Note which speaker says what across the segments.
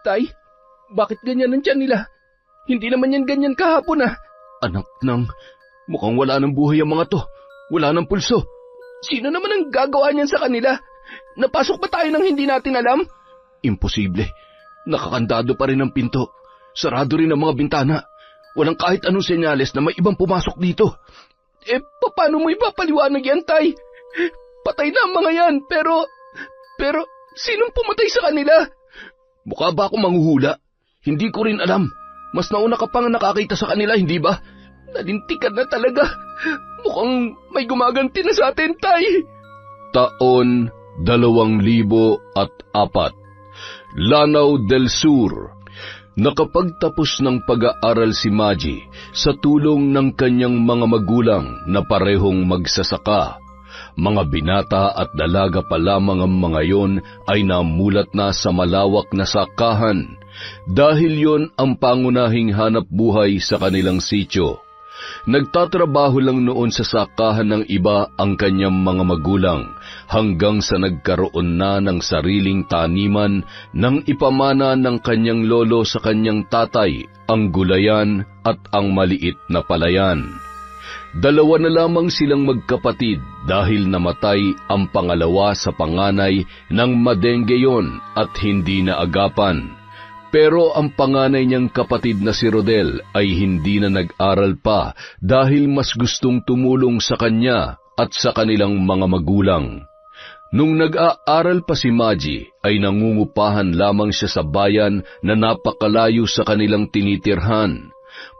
Speaker 1: Tay? Bakit ganyan ang tiyan nila? Hindi naman yan ganyan kahapon ah.
Speaker 2: Anak ng, mukhang wala ng buhay ang mga to. Wala ng pulso.
Speaker 1: Sino naman ang gagawa niyan sa kanila? Napasok ba tayo nang hindi natin alam?
Speaker 2: Imposible. Nakakandado pa rin ang pinto. Sarado rin ang mga bintana. Walang kahit anong senyales na may ibang pumasok dito.
Speaker 1: Paano mo ipapaliwanag yan, Tay? Patay na ang mga yan, pero sinong pumatay sa kanila?
Speaker 2: Mukha ba ako manghuhula? Hindi ko rin alam. Mas nauna ka pang nakakita sa kanila, hindi ba?
Speaker 1: Nalintikan na talaga. Mukhang may gumaganti na sa atin, Tay.
Speaker 2: Taon 2004. Lanao del Sur. Nakapagtapos ng pag-aaral si Maggie sa tulong ng kanyang mga magulang na parehong magsasaka. Mga binata at dalaga pa lamang ang mga yon ay namulat na sa malawak na sakahan dahil yon ang pangunahing hanap buhay sa kanilang sityo. Nagtatrabaho lang noon sa sakahan ng iba ang kanyang mga magulang hanggang sa nagkaroon na ng sariling taniman nang ipamana ng kanyang lolo sa kanyang tatay ang gulayan at ang maliit na palayan. 2 na lamang silang magkapatid dahil namatay ang pangalawa sa panganay ng madengge yon at hindi naagapan. Pero ang panganay niyang kapatid na si Rodel ay hindi na nag-aral pa dahil mas gustong tumulong sa kanya at sa kanilang mga magulang. Nung nag-aaral pa si Maggie ay nangungupahan lamang siya sa bayan na napakalayo sa kanilang tinitirhan.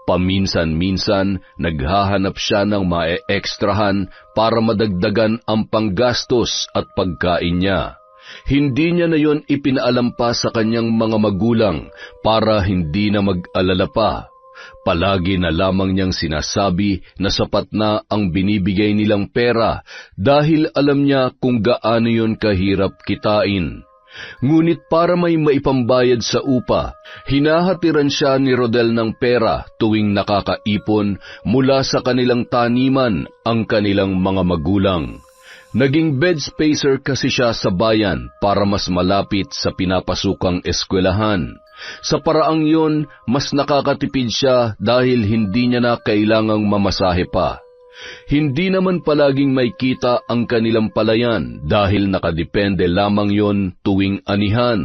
Speaker 2: Paminsan-minsan, naghahanap siya ng mae-ekstrahan para madagdagan ang panggastos at pagkain niya. Hindi niya na yon ipinaalam pa sa kanyang mga magulang para hindi na mag-alala pa. Palagi na lamang niyang sinasabi na sapat na ang binibigay nilang pera dahil alam niya kung gaano yon kahirap kitain. Ngunit para may maipambayad sa upa, hinahatiran siya ni Rodel ng pera tuwing nakakaipon mula sa kanilang taniman ang kanilang mga magulang. Naging bed spacer kasi siya sa bayan para mas malapit sa pinapasukang eskwelahan. Sa paraang yon, mas nakakatipid siya dahil hindi niya na kailangang mamasahe pa. Hindi naman palaging may kita ang kanilang palayan dahil nakadepende lamang yon tuwing anihan.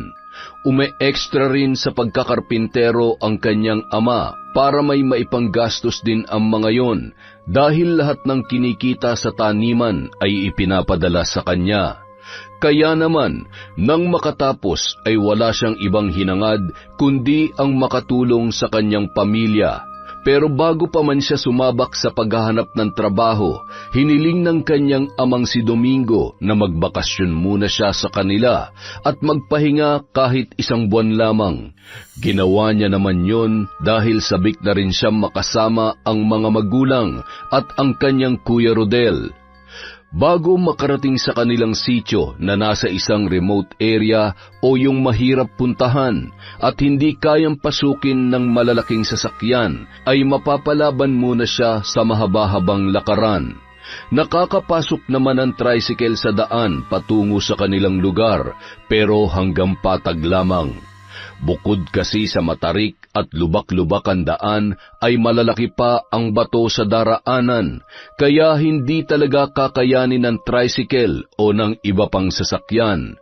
Speaker 2: Ume-extra rin sa pagkakarpintero ang kanyang ama para may maipanggastos din ang mga yon dahil lahat ng kinikita sa taniman ay ipinapadala sa kanya. Kaya naman, nang makatapos ay wala siyang ibang hinangad kundi ang makatulong sa kanyang pamilya. Pero bago pa man siya sumabak sa paghahanap ng trabaho, hiniling ng kanyang amang si Domingo na magbakasyon muna siya sa kanila at magpahinga kahit 1 buwan lamang. Ginawa niya naman yon dahil sabik na rin siya makasama ang mga magulang at ang kanyang Kuya Rodel. Bago makarating sa kanilang sityo na nasa isang remote area o yung mahirap puntahan at hindi kayang pasukin ng malalaking sasakyan, ay mapapalaban muna siya sa mahaba-habang lakaran. Nakakapasok naman ang tricycle sa daan patungo sa kanilang lugar, pero hanggang patag lamang. Bukod kasi sa matarik at lubak-lubak ang daan, ay malalaki pa ang bato sa daraanan, kaya hindi talaga kakayanin ng tricycle o ng iba pang sasakyan.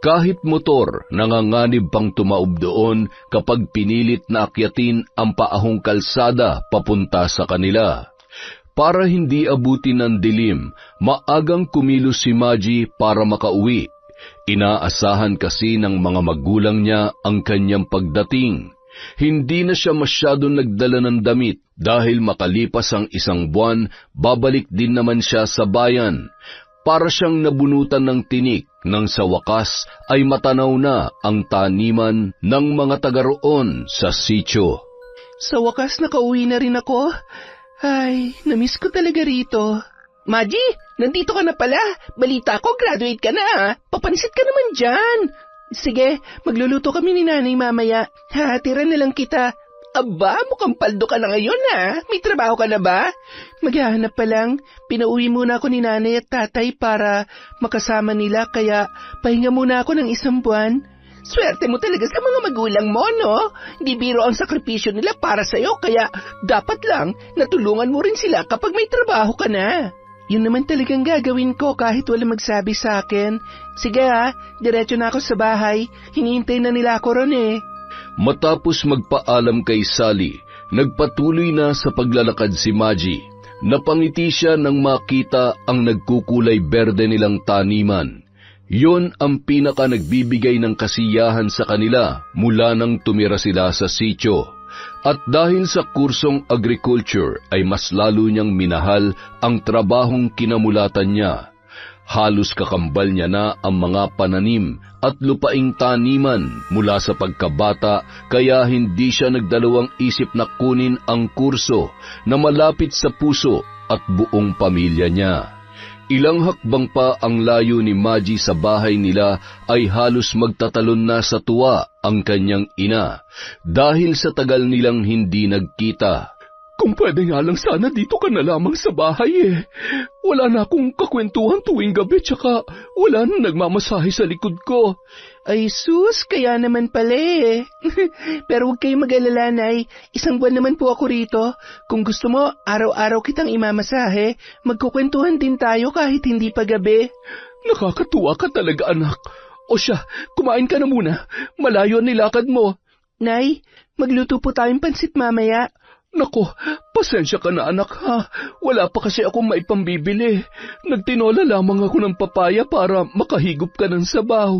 Speaker 2: Kahit motor, nanganganib pang tumaob doon kapag pinilit na akyatin ang paahong kalsada papunta sa kanila. Para hindi abutin ng dilim, maagang kumilos si Maggie para makauwi. Inaasahan kasi ng mga magulang niya ang kanyang pagdating. Hindi na siya masyadong nagdala ng damit dahil makalipas ang 1 buwan, babalik din naman siya sa bayan. Para siyang nabunutan ng tinik nang sa wakas ay matanaw na ang taniman ng mga taga roon sa sityo.
Speaker 1: Sa wakas nakauwi na rin ako. Ay, namiss ko talaga rito. Maggie, nandito ka na pala. Balita ko, graduate ka na. Papansit ka naman dyan. Sige, magluluto kami ni nanay mamaya. Hatiran na lang kita. Aba, mukhang paldo ka na ngayon May trabaho ka na ba? Maghahanap pa lang. Pinauwi muna ako ni nanay at tatay para makasama nila, kaya pahinga muna ako ng 1 buwan. Swerte mo talaga sa mga magulang mo, no? Di biro ang sakripisyo nila para sa'yo, kaya dapat lang natulungan mo rin sila kapag may trabaho ka na. Yun naman talagang gagawin ko kahit wala magsabi sa akin. Sige diretso na ako sa bahay. Hinihintay na nila ako ron eh.
Speaker 2: Matapos magpaalam kay Sally, nagpatuloy na sa paglalakad si Maggie. Napangiti siya nang makita ang nagkukulay berde nilang taniman. Yon ang pinaka nagbibigay ng kasiyahan sa kanila mula nang tumira sila sa sitio. At dahil sa kursong agriculture ay mas lalo niyang minahal ang trabahong kinamulatan niya. Halos kakambal niya na ang mga pananim at lupaing taniman mula sa pagkabata, kaya hindi siya nagdalawang isip na kunin ang kurso na malapit sa puso at buong pamilya niya. Ilang hakbang pa ang layo ni Maggie sa bahay nila ay halos magtatalon na sa tuwa ang kanyang ina dahil sa tagal nilang hindi nagkita. Kung pwede nga lang sana dito ka na lamang sa bahay eh. Wala na akong kakwentuhan tuwing gabi tsaka wala na nagmamasahe sa likod ko.
Speaker 1: Ay sus, kaya naman pala eh. Pero huwag kayong mag-alala, Nay. Isang buwan naman po ako rito. Kung gusto mo, araw-araw kitang imamasahe. Magkukwentuhan din tayo kahit hindi pa gabi.
Speaker 2: Nakakatuwa ka talaga, anak. O siya, kumain ka na muna. Malayo ang nilakad mo.
Speaker 1: Nay, magluto po tayong pansit mamaya.
Speaker 2: Nako, pasensya ka na anak ha. Wala pa kasi akong maipambibili. Nagtinola lamang ako ng papaya para makahigop ka ng sabaw.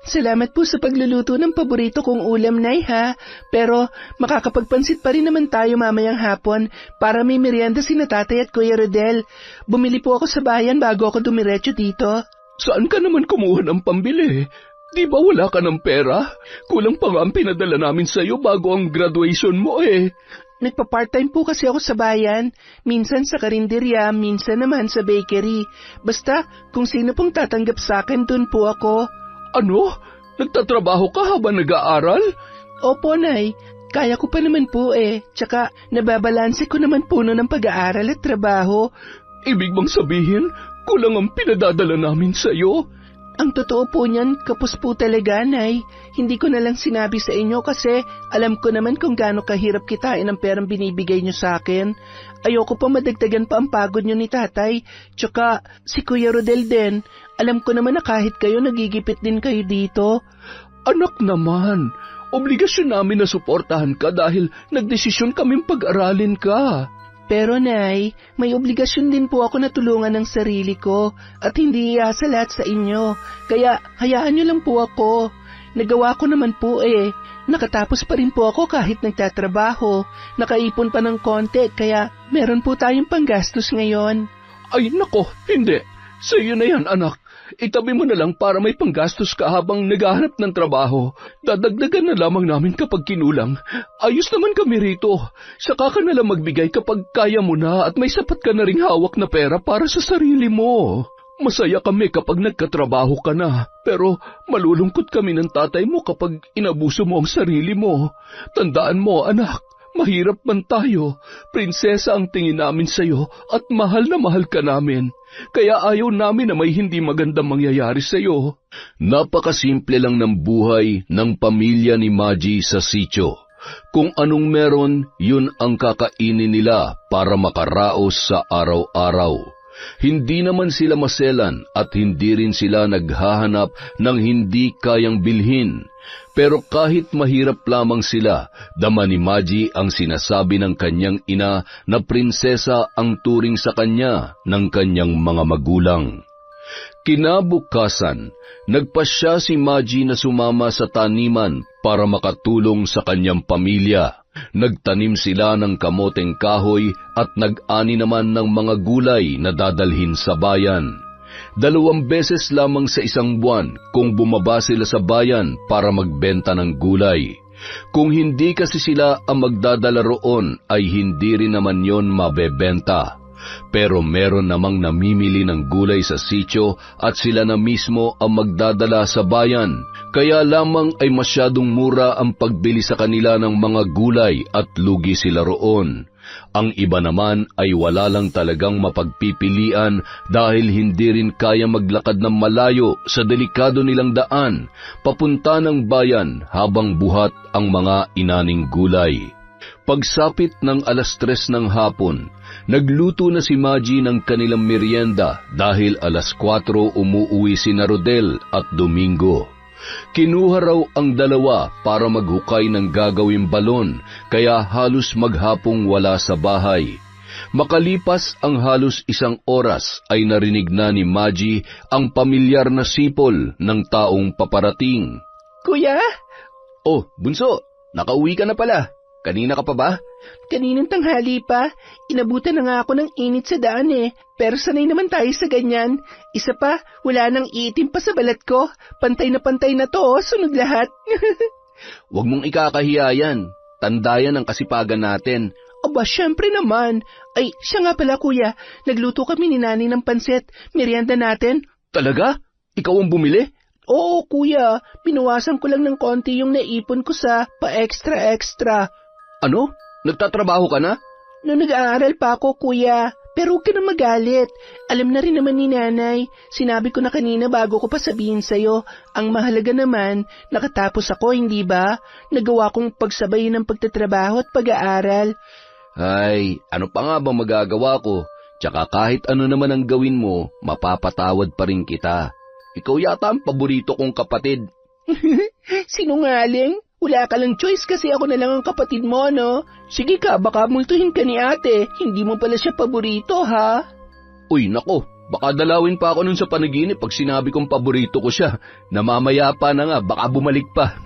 Speaker 1: Salamat po sa pagluluto ng paborito kong ulam, Nay, ha? Pero makakapagpansit pa rin naman tayo mamayang hapon para may merienda sina Tatay at Kuya Rodel. Bumili po ako sa bayan bago ako dumiretso dito.
Speaker 2: Saan ka naman kumuha ng pambili? Di ba wala ka ng pera? Kulang pa nga ang pinadala namin sa'yo bago ang graduation mo eh.
Speaker 1: Nagpa-part-time po kasi ako sa bayan. Minsan sa karinderya, minsan naman sa bakery. Basta kung sino pong tatanggap sa akin, dun po ako.
Speaker 2: Ano? Nagtatrabaho ka habang nag-aaral?
Speaker 1: Opo, Nay. Kaya ko pa naman po eh. Tsaka nababalanse ko naman po ng pag-aaral at trabaho.
Speaker 2: Ibig bang sabihin, kulang ang pinadadala namin sa'yo?
Speaker 1: Ang totoo po niyan, kapos po talaga, Nay. Hindi ko na lang sinabi sa inyo kasi alam ko naman kung gaano kahirap kitain ang perang binibigay niyo sa akin. Ayoko pa madagdagan pa ang pagod niyo ni Tatay. Tsaka si Kuya Rodel din. Alam ko naman na kahit kayo nagigipit din kayo dito.
Speaker 2: Anak naman, obligasyon namin na suportahan ka dahil nagdesisyon kaming pag-aralin ka.
Speaker 1: Pero Nay, may obligasyon din po ako na tulungan ng sarili ko at hindi iasa lahat sa inyo. Kaya hayaan niyo lang po ako. Nagawa ko naman po eh. Nakatapos pa rin po ako kahit nagtatrabaho. Nakaipon pa ng konti kaya meron po tayong panggastos ngayon.
Speaker 2: Ay nako, hindi. Sa iyo na yan anak. Itabi mo na lang para may panggastos ka habang naghahanap ng trabaho. Dadagdagan na lamang namin kapag kinulang. Ayos naman kami rito. Saka ka na lang magbigay kapag kaya mo na at may sapat ka na ring hawak na pera para sa sarili mo. Masaya kami kapag nagkatrabaho ka na, pero malulungkot kami ng tatay mo kapag inabuso mo ang sarili mo. Tandaan mo, anak, mahirap man tayo. Prinsesa ang tingin namin sa'yo at mahal na mahal ka namin. Kaya ayaw namin na may hindi magandang mangyayari sa'yo. Napakasimple lang ng buhay ng pamilya ni Maggie sa sitio. Kung anong meron, yun ang kakainin nila para makaraos sa araw-araw. Hindi naman sila maselan at hindi rin sila naghahanap ng hindi kayang bilhin. Pero kahit mahirap lamang sila, dama ni Maggie ang sinasabi ng kanyang ina na prinsesa ang turing sa kanya ng kanyang mga magulang. Kinabukasan, nagpasya si Maggie na sumama sa taniman para makatulong sa kanyang pamilya. Nagtanim sila ng kamoteng kahoy at nag-ani naman ng mga gulay na dadalhin sa bayan. 2 beses lamang sa isang buwan kung bumaba sila sa bayan para magbenta ng gulay. Kung hindi kasi sila ang magdadala roon ay hindi rin naman yon mabebenta. Pero meron namang namimili ng gulay sa sitio at sila na mismo ang magdadala sa bayan. Kaya lamang ay masyadong mura ang pagbili sa kanila ng mga gulay at lugi sila roon. Ang iba naman ay wala lang talagang mapagpipilian dahil hindi rin kaya maglakad ng malayo sa delikado nilang daan papunta ng bayan habang buhat ang mga inaning gulay. Pagsapit ng 3:00 ng hapon, nagluto na si Maggie ng kanilang merienda dahil 4:00 umuuwi sina Rodel at Domingo. Kinuha raw ang dalawa para maghukay ng gagawing balon, kaya halos maghapong wala sa bahay. Makalipas ang halos 1 oras ay narinig na ni Maggie ang pamilyar na sipol ng taong paparating.
Speaker 1: Kuya?
Speaker 2: Oh, bunso, nakauwi ka na pala. Kanina ka pa ba?
Speaker 1: Kaninang tanghali pa. Inabutan na nga ako ng init sa daan eh. Pero sanay naman tayo sa ganyan. Isa pa, wala nang itim pa sa balat ko. Pantay na to, sunog lahat.
Speaker 2: Huwag mong ikakahiya yan. Tanda yan ang kasipagan natin.
Speaker 1: Aba, syempre naman. Ay, siya nga pala kuya. Nagluto kami ni Nani ng pansit. Merienda natin.
Speaker 2: Talaga? Ikaw ang bumili?
Speaker 1: Oo, kuya. Pinuwasan ko lang ng konti yung naipon ko sa pa-extra-extra.
Speaker 2: Ano? Nagtatrabaho ka na?
Speaker 1: Noong nag-aaral pa ako, kuya. Pero huwag ka na magalit. Alam na rin naman ni nanay. Sinabi ko na kanina bago ko pa sabihin sa'yo. Ang mahalaga naman, nakatapos ako, hindi ba? Nagawa kong pagsabayin ng pagtatrabaho at pag-aaral.
Speaker 2: Ay, ano pa nga bang magagawa ko? Tsaka kahit ano naman ang gawin mo, mapapatawad pa rin kita. Ikaw yata ang paborito kong kapatid.
Speaker 1: Sinungaling? Wala ka lang choice kasi ako na lang ang kapatid mo, no? Sige ka, baka multuhin ka ni ate. Hindi mo pala siya paborito, ha?
Speaker 2: Uy, nako, baka dalawin pa ako nun sa panaginip pag sinabi kong paborito ko siya. Namamaya pa na nga, baka bumalik pa.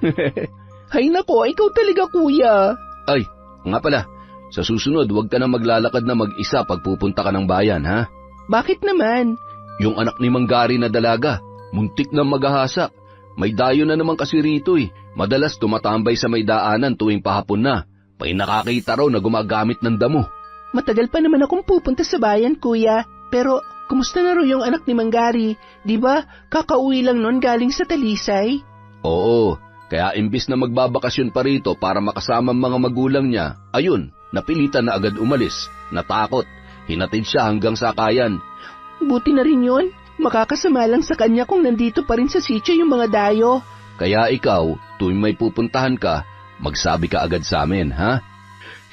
Speaker 1: Hay nako, ikaw talaga, kuya.
Speaker 2: Ay, nga pala, sa susunod, huwag ka na maglalakad na mag-isa pag pupunta ka ng bayan, ha?
Speaker 1: Bakit naman?
Speaker 2: Yung anak ni Manggari na dalaga, muntik na maghahasa. May dayo na naman kasi rito eh. Madalas tumatambay sa may daanan tuwing pahapon na. May nakakita raw na gumagamit ng damo.
Speaker 1: Matagal pa naman akong pupunta sa bayan, kuya. Pero, kumusta na raw yung anak ni Manggari? Di ba, kakauwi lang nun galing sa Talisay?
Speaker 2: Oo, kaya imbis na magbabakasyon pa rito para makasama ang mga magulang niya, ayun, napilitan na agad umalis. Natakot, hinatid siya hanggang Sakayan.
Speaker 1: Buti na rin yun. Makakasama lang sa kanya kung nandito pa rin sa sitio yung mga dayo.
Speaker 2: Kaya ikaw, tuwing may pupuntahan ka, magsabi ka agad sa amin, ha?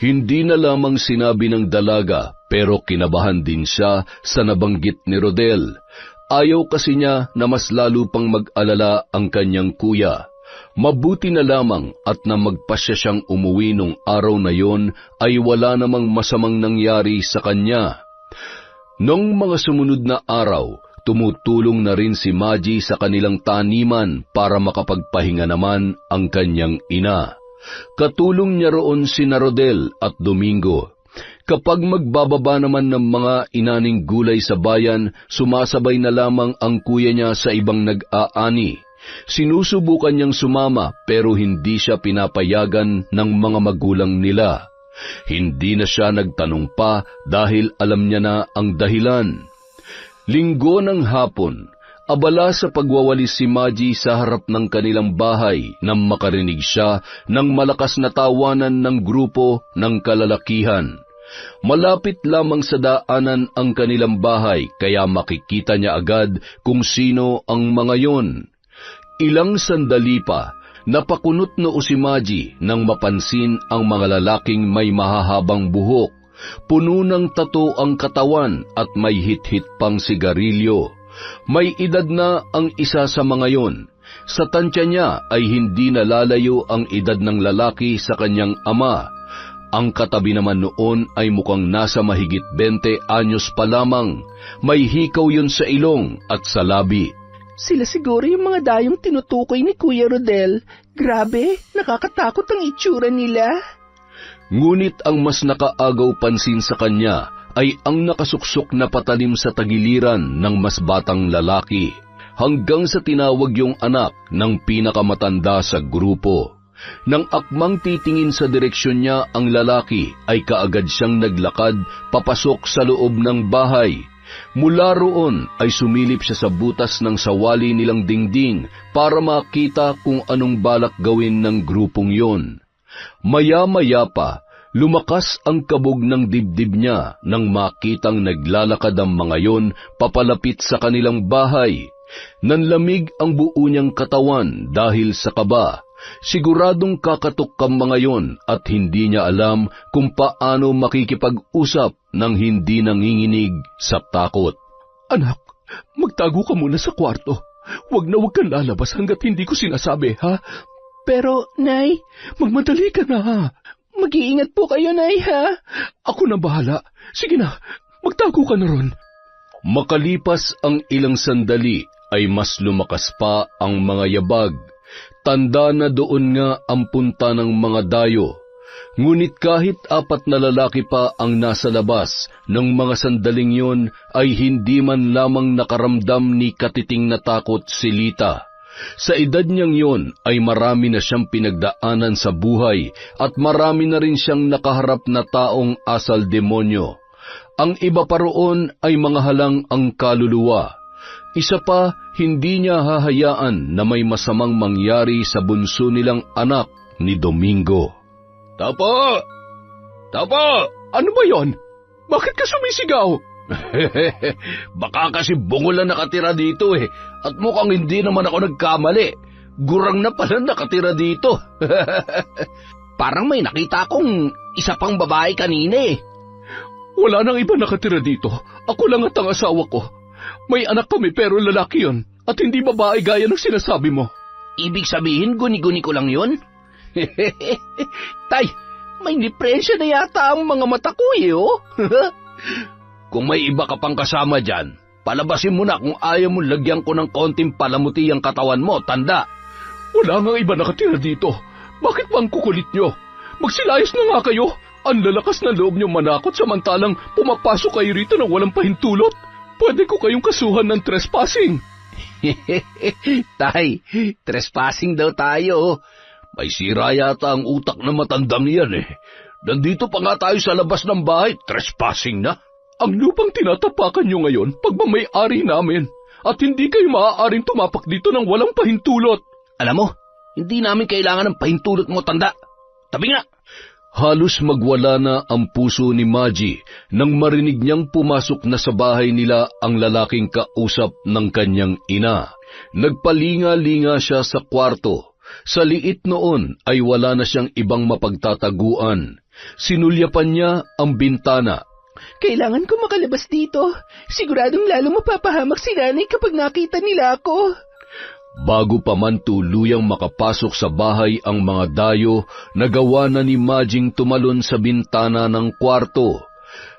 Speaker 2: Hindi na lamang sinabi ng dalaga, pero kinabahan din siya sa nabanggit ni Rodel. Ayaw kasi niya na mas lalo pang mag-alala ang kanyang kuya. Mabuti na lamang at na magpasya siyang umuwi nung araw na yon ay wala namang masamang nangyari sa kanya. Nung mga sumunod na araw, tumutulong na rin si Maggie sa kanilang taniman para makapagpahinga naman ang kanyang ina. Katulong niya roon sina Rodel at Domingo. Kapag magbababa naman ng mga inaning gulay sa bayan, sumasabay na lamang ang kuya niya sa ibang nag-aani. Sinusubukan niyang sumama pero hindi siya pinapayagan ng mga magulang nila. Hindi na siya nagtanong pa dahil alam niya na ang dahilan. Linggo ng hapon, abala sa pagwawalis si Maggie sa harap ng kanilang bahay nang makarinig siya ng malakas na tawanan ng grupo ng kalalakihan. Malapit lamang sa daanan ang kanilang bahay kaya makikita niya agad kung sino ang mga yon. Ilang sandali pa, napakunot noo si Maggie nang mapansin ang mga lalaking may mahahabang buhok. Puno ng tato ang katawan at may hit-hit pang sigarilyo. May edad na ang isa sa mga yon. Sa tansya niya ay hindi nalalayo ang edad ng lalaki sa kanyang ama. Ang katabi naman noon ay mukhang nasa mahigit 20 anyos pa lamang. May hikaw yun sa ilong at sa labi.
Speaker 1: Sila siguro yung mga dayong tinutukoy ni Kuya Rodel. Grabe, nakakatakot ang itsura nila.
Speaker 2: Ngunit ang mas nakaagaw pansin sa kanya ay ang nakasuksok na patalim sa tagiliran ng mas batang lalaki, hanggang sa tinawag yung anak ng pinakamatanda sa grupo. Nang akmang titingin sa direksyon niya ang lalaki, ay kaagad siyang naglakad papasok sa loob ng bahay. Mula roon ay sumilip siya sa butas ng sawali nilang dingding para makita kung anong balak gawin ng grupong yon. Maya-maya pa, Lumakas ang kabog ng dibdib niya nang makitang naglalakad ang mga yon papalapit sa kanilang bahay. Nanlamig ang buo niyang katawan dahil sa kaba. Siguradong kakatok ang mga yon at hindi niya alam kung paano makikipag-usap nang hindi nanginginig sa takot.
Speaker 3: Anak, magtago ka muna sa kwarto. Huwag kang lalabas hanggat hindi ko sinasabi, ha?
Speaker 1: Pero, Nay,
Speaker 3: Magmadali ka na, ha?
Speaker 1: mag-iingat po kayo, Nay, ha?
Speaker 3: Ako na bahala. Sige na, magtago ka na ron.
Speaker 2: Makalipas ang ilang sandali ay mas lumakas pa ang mga yabag. Tanda na doon nga ang punta ng mga dayo. Ngunit kahit 4 na lalaki pa ang nasa labas ng mga sandaling yon ay hindi man lamang nakaramdam ni katiting na takot si Lita. Sa edad niyang yon ay marami na siyang pinagdaanan sa buhay at marami na rin siyang nakaharap na taong asal demonyo. Ang iba pa roon ay mga halang ang kaluluwa. Isa pa, hindi niya hahayaan na may masamang mangyari sa bunso nilang anak ni Domingo.
Speaker 3: Tapo! Tapo! Ano ba yon? Bakit ka sumisigaw?
Speaker 2: Baka kasi bungol na nakatira dito at mukhang hindi naman ako nagkamali. Gurang na pala nakatira dito.
Speaker 1: Parang may nakita akong isa pang babae kanina.
Speaker 3: Wala nang iba nakatira dito. Ako lang at ang asawa ko. May anak kami pero lalaki yon at hindi babae gaya ng sinasabi mo.
Speaker 1: Ibig sabihin, guni-guni ko lang yon? Tay, may diferensya na yata ang mga mata ko
Speaker 2: Kung may iba ka pang kasama dyan, palabasin mo na kung ayaw mo lagyan ko ng konting palamuti ang katawan mo, tanda.
Speaker 3: Wala nga iba nakatira dito. Bakit ba ang kukulit nyo? Magsilayas na nga kayo. Ang lalakas na loob nyo manakot samantalang pumapasok kayo rito na walang pahintulot. Pwede ko kayong kasuhan ng trespassing.
Speaker 1: Tay, trespassing daw tayo.
Speaker 2: May sira yata ang utak na matandang yan Nandito pa nga tayo sa labas ng bahay, trespassing na.
Speaker 3: Ang lupang tinatapakan nyo ngayon, pagmamay-ari namin. At hindi kayo maaaring tumapak dito ng walang pahintulot.
Speaker 1: Alam mo, hindi namin kailangan ng pahintulot mo, tanda. Tabi nga!
Speaker 2: Halos magwala na ang puso ni Maji nang marinig niyang pumasok na sa bahay nila ang lalaking kausap ng kanyang ina. Nagpalinga-linga siya sa kwarto. Sa liit noon ay wala na siyang ibang mapagtataguan. Sinulyapan niya ang bintana.
Speaker 1: Kailangan ko makalabas dito. Siguradong lalong mapapahamak si nanay kapag nakita nila ako.
Speaker 2: Bago pa man tuluyang makapasok sa bahay ang mga dayo, nagawa na ni Majing tumalon sa bintana ng kwarto.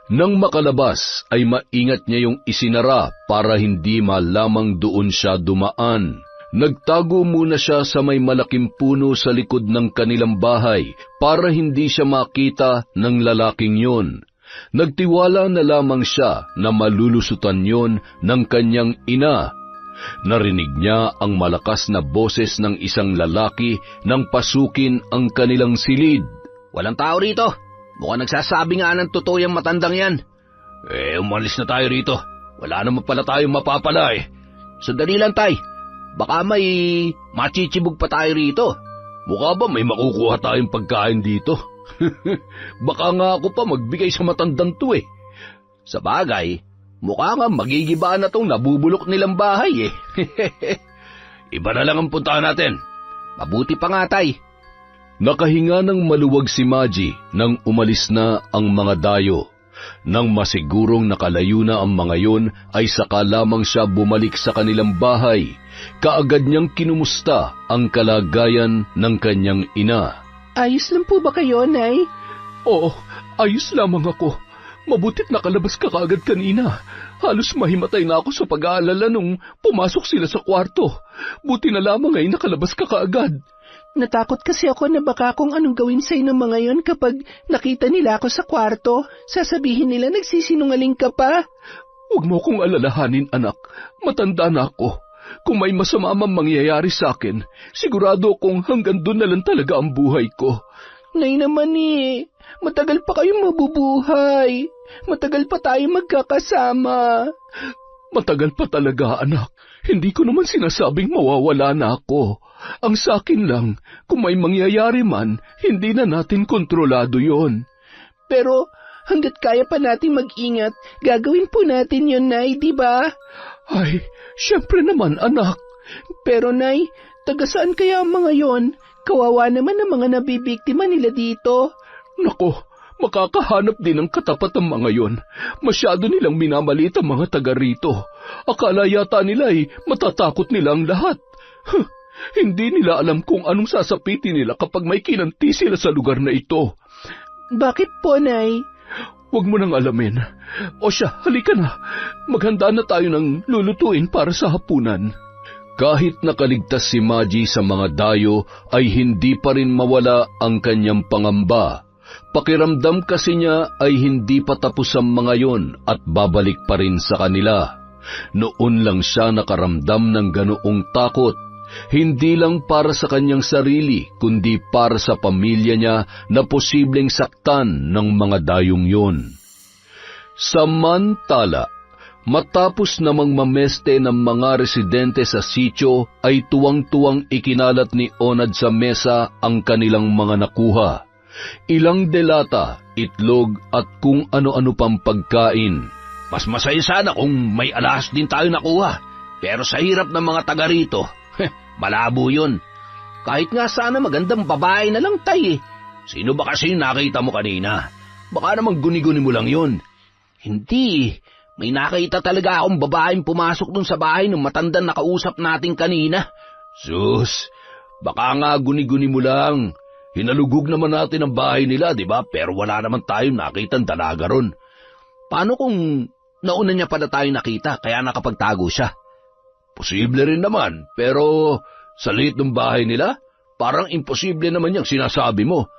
Speaker 2: Nang makalabas ay maingat niya yung isinara para hindi malamang doon siya dumaan. Nagtago muna siya sa may malaking puno sa likod ng kanilang bahay para hindi siya makita ng lalaking yon. Nagtiwala na lamang siya na malulusutan yon ng kanyang ina. Narinig niya ang malakas na boses ng isang lalaki nang pasukin ang kanilang silid.
Speaker 1: Walang tao rito. Mukhang nagsasabi nga ng totoo yung matandang yan.
Speaker 2: Umalis na tayo rito. Wala naman pala tayong mapapala
Speaker 1: Sandali lang, tay. Baka may machichibog pa tayo rito.
Speaker 2: Mukha ba may makukuha tayong pagkain dito? Baka nga ako pa magbigay sa matandang to
Speaker 1: Sa bagay, mukha nga magigibaan na tong nabubulok nilang bahay
Speaker 2: Iba na lang ang puntahan natin.
Speaker 1: Mabuti pa nga, tay.
Speaker 2: Nakahinga ng maluwag si Maji nang umalis na ang mga dayo. Nang masigurong nakalayo na ang mga yon ay saka lamang siya bumalik sa kanilang bahay. Kaagad niyang kinumusta ang kalagayan ng kanyang ina.
Speaker 1: Ayos lang po ba kayo, Nay?
Speaker 3: Oo, ayos lamang ako. Mabutit nakalabas ka kaagad kanina. Halos mahimatay na ako sa pag-aalala nung pumasok sila sa kwarto. Buti na lamang ay nakalabas ka kaagad.
Speaker 1: Natakot kasi ako na baka kung anong gawin sa'yo ng mga yon kapag nakita nila ako sa kwarto. Sasabihin nila nagsisinungaling ka pa.
Speaker 3: Huwag mo akong alalahanin, anak. Matanda na ako. Kung may masama mang mangyayari sa akin, sigurado akong hanggang doon na lang talaga ang buhay ko.
Speaker 1: Nay naman matagal pa kayong mabubuhay. Matagal pa tayo magkakasama.
Speaker 3: Matagal pa talaga, anak. Hindi ko naman sinasabing mawawala na ako. Ang sakin lang, kung may mangyayari man, hindi na natin kontrolado yon.
Speaker 1: Pero hanggat kaya pa nating mag-ingat, gagawin po natin yun, Nay, di ba?
Speaker 3: Ay, syempre naman, anak.
Speaker 1: Pero Nay, taga saan kaya ang mga yon? Kawawa naman ang mga nabibiktima nila dito.
Speaker 3: Nako, makakahanap din ng katapat ang mga yon. Masyado nilang minamalit ang mga taga rito. Akala yata nila ay matatakot nila ang lahat. Hindi nila alam kung anong sasapitin nila kapag may kinanti sila sa lugar na ito.
Speaker 1: Bakit po, Nay?
Speaker 3: Huwag mo nang alamin. O siya, halika na. Maghanda na tayo ng lulutuin para sa hapunan.
Speaker 2: Kahit nakaligtas si Maji sa mga dayo, ay hindi pa rin mawala ang kanyang pangamba. Pakiramdam kasi niya ay hindi pa tapos ang mga yon at babalik pa rin sa kanila. Noon lang siya nakaramdam ng ganoong takot, hindi lang para sa kanyang sarili, kundi para sa pamilya niya na posibleng saktan ng mga dayong yon. Samantala, matapos namang mameste ng mga residente sa sitio, ay tuwang-tuwang ikinalat ni Onad sa mesa ang kanilang mga nakuha. Ilang delata, itlog at kung ano-ano pang pagkain.
Speaker 4: Mas masaya sana kung may alahas din tayo nakuha. Pero sa hirap ng mga taga rito, malabo yun. Kahit nga sana magandang babae na lang, Tay. Sino ba kasi yung nakita mo kanina? Baka naman guni-guni mo lang yun. Hindi. May nakita talaga akong babaeng pumasok dun sa bahay ng matandang nakausap natin kanina.
Speaker 2: Sus, baka nga guni-guni mo lang. Hinalugog naman natin ang bahay nila, di ba? Pero wala naman tayong nakitang dalaga ron.
Speaker 4: Paano kung nauna niya pala tayo nakita kaya nakapagtago siya?
Speaker 2: Posible rin naman, pero sa liit ng bahay nila, parang imposible naman yung sinasabi mo.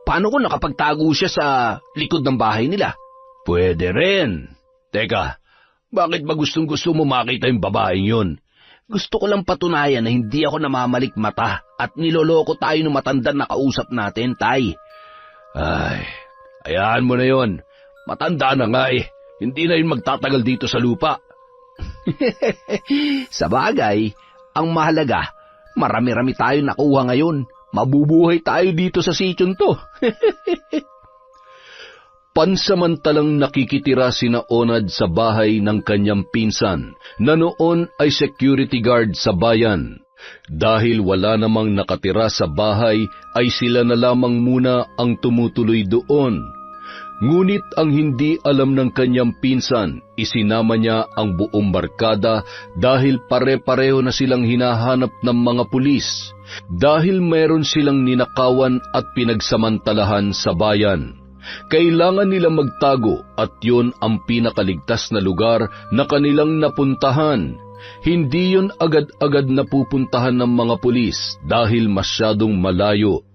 Speaker 4: Paano kung nakapagtago siya sa likod ng bahay nila?
Speaker 2: Pwede rin. Teka, bakit ba gustong-gusto mo makita yung babaeng yun?
Speaker 4: Gusto ko lang patunayan na hindi ako namamalik mata at niloloko tayo ng matandang nakausap natin, Tay.
Speaker 2: Ay, hayaan mo na yon. Matanda na nga eh. Hindi na yun magtatagal dito sa lupa.
Speaker 4: Sa bagay, ang mahalaga, marami-rami tayo nakuha ngayon. Mabubuhay tayo dito sa sityon to.
Speaker 2: Pansamantalang nakikitira sina Onad sa bahay ng kanyang pinsan na noon ay security guard sa bayan. Dahil wala namang nakatira sa bahay ay sila na lamang muna ang tumutuloy doon. Ngunit ang hindi alam ng kanyang pinsan, isinama niya ang buong barkada dahil pare-pareho na silang hinahanap ng mga pulis dahil meron silang ninakawan at pinagsamantalahan sa bayan. Kailangan nila magtago at yun ang pinakaligtas na lugar na kanilang napuntahan. Hindi yun agad-agad napupuntahan ng mga pulis dahil masyadong malayo.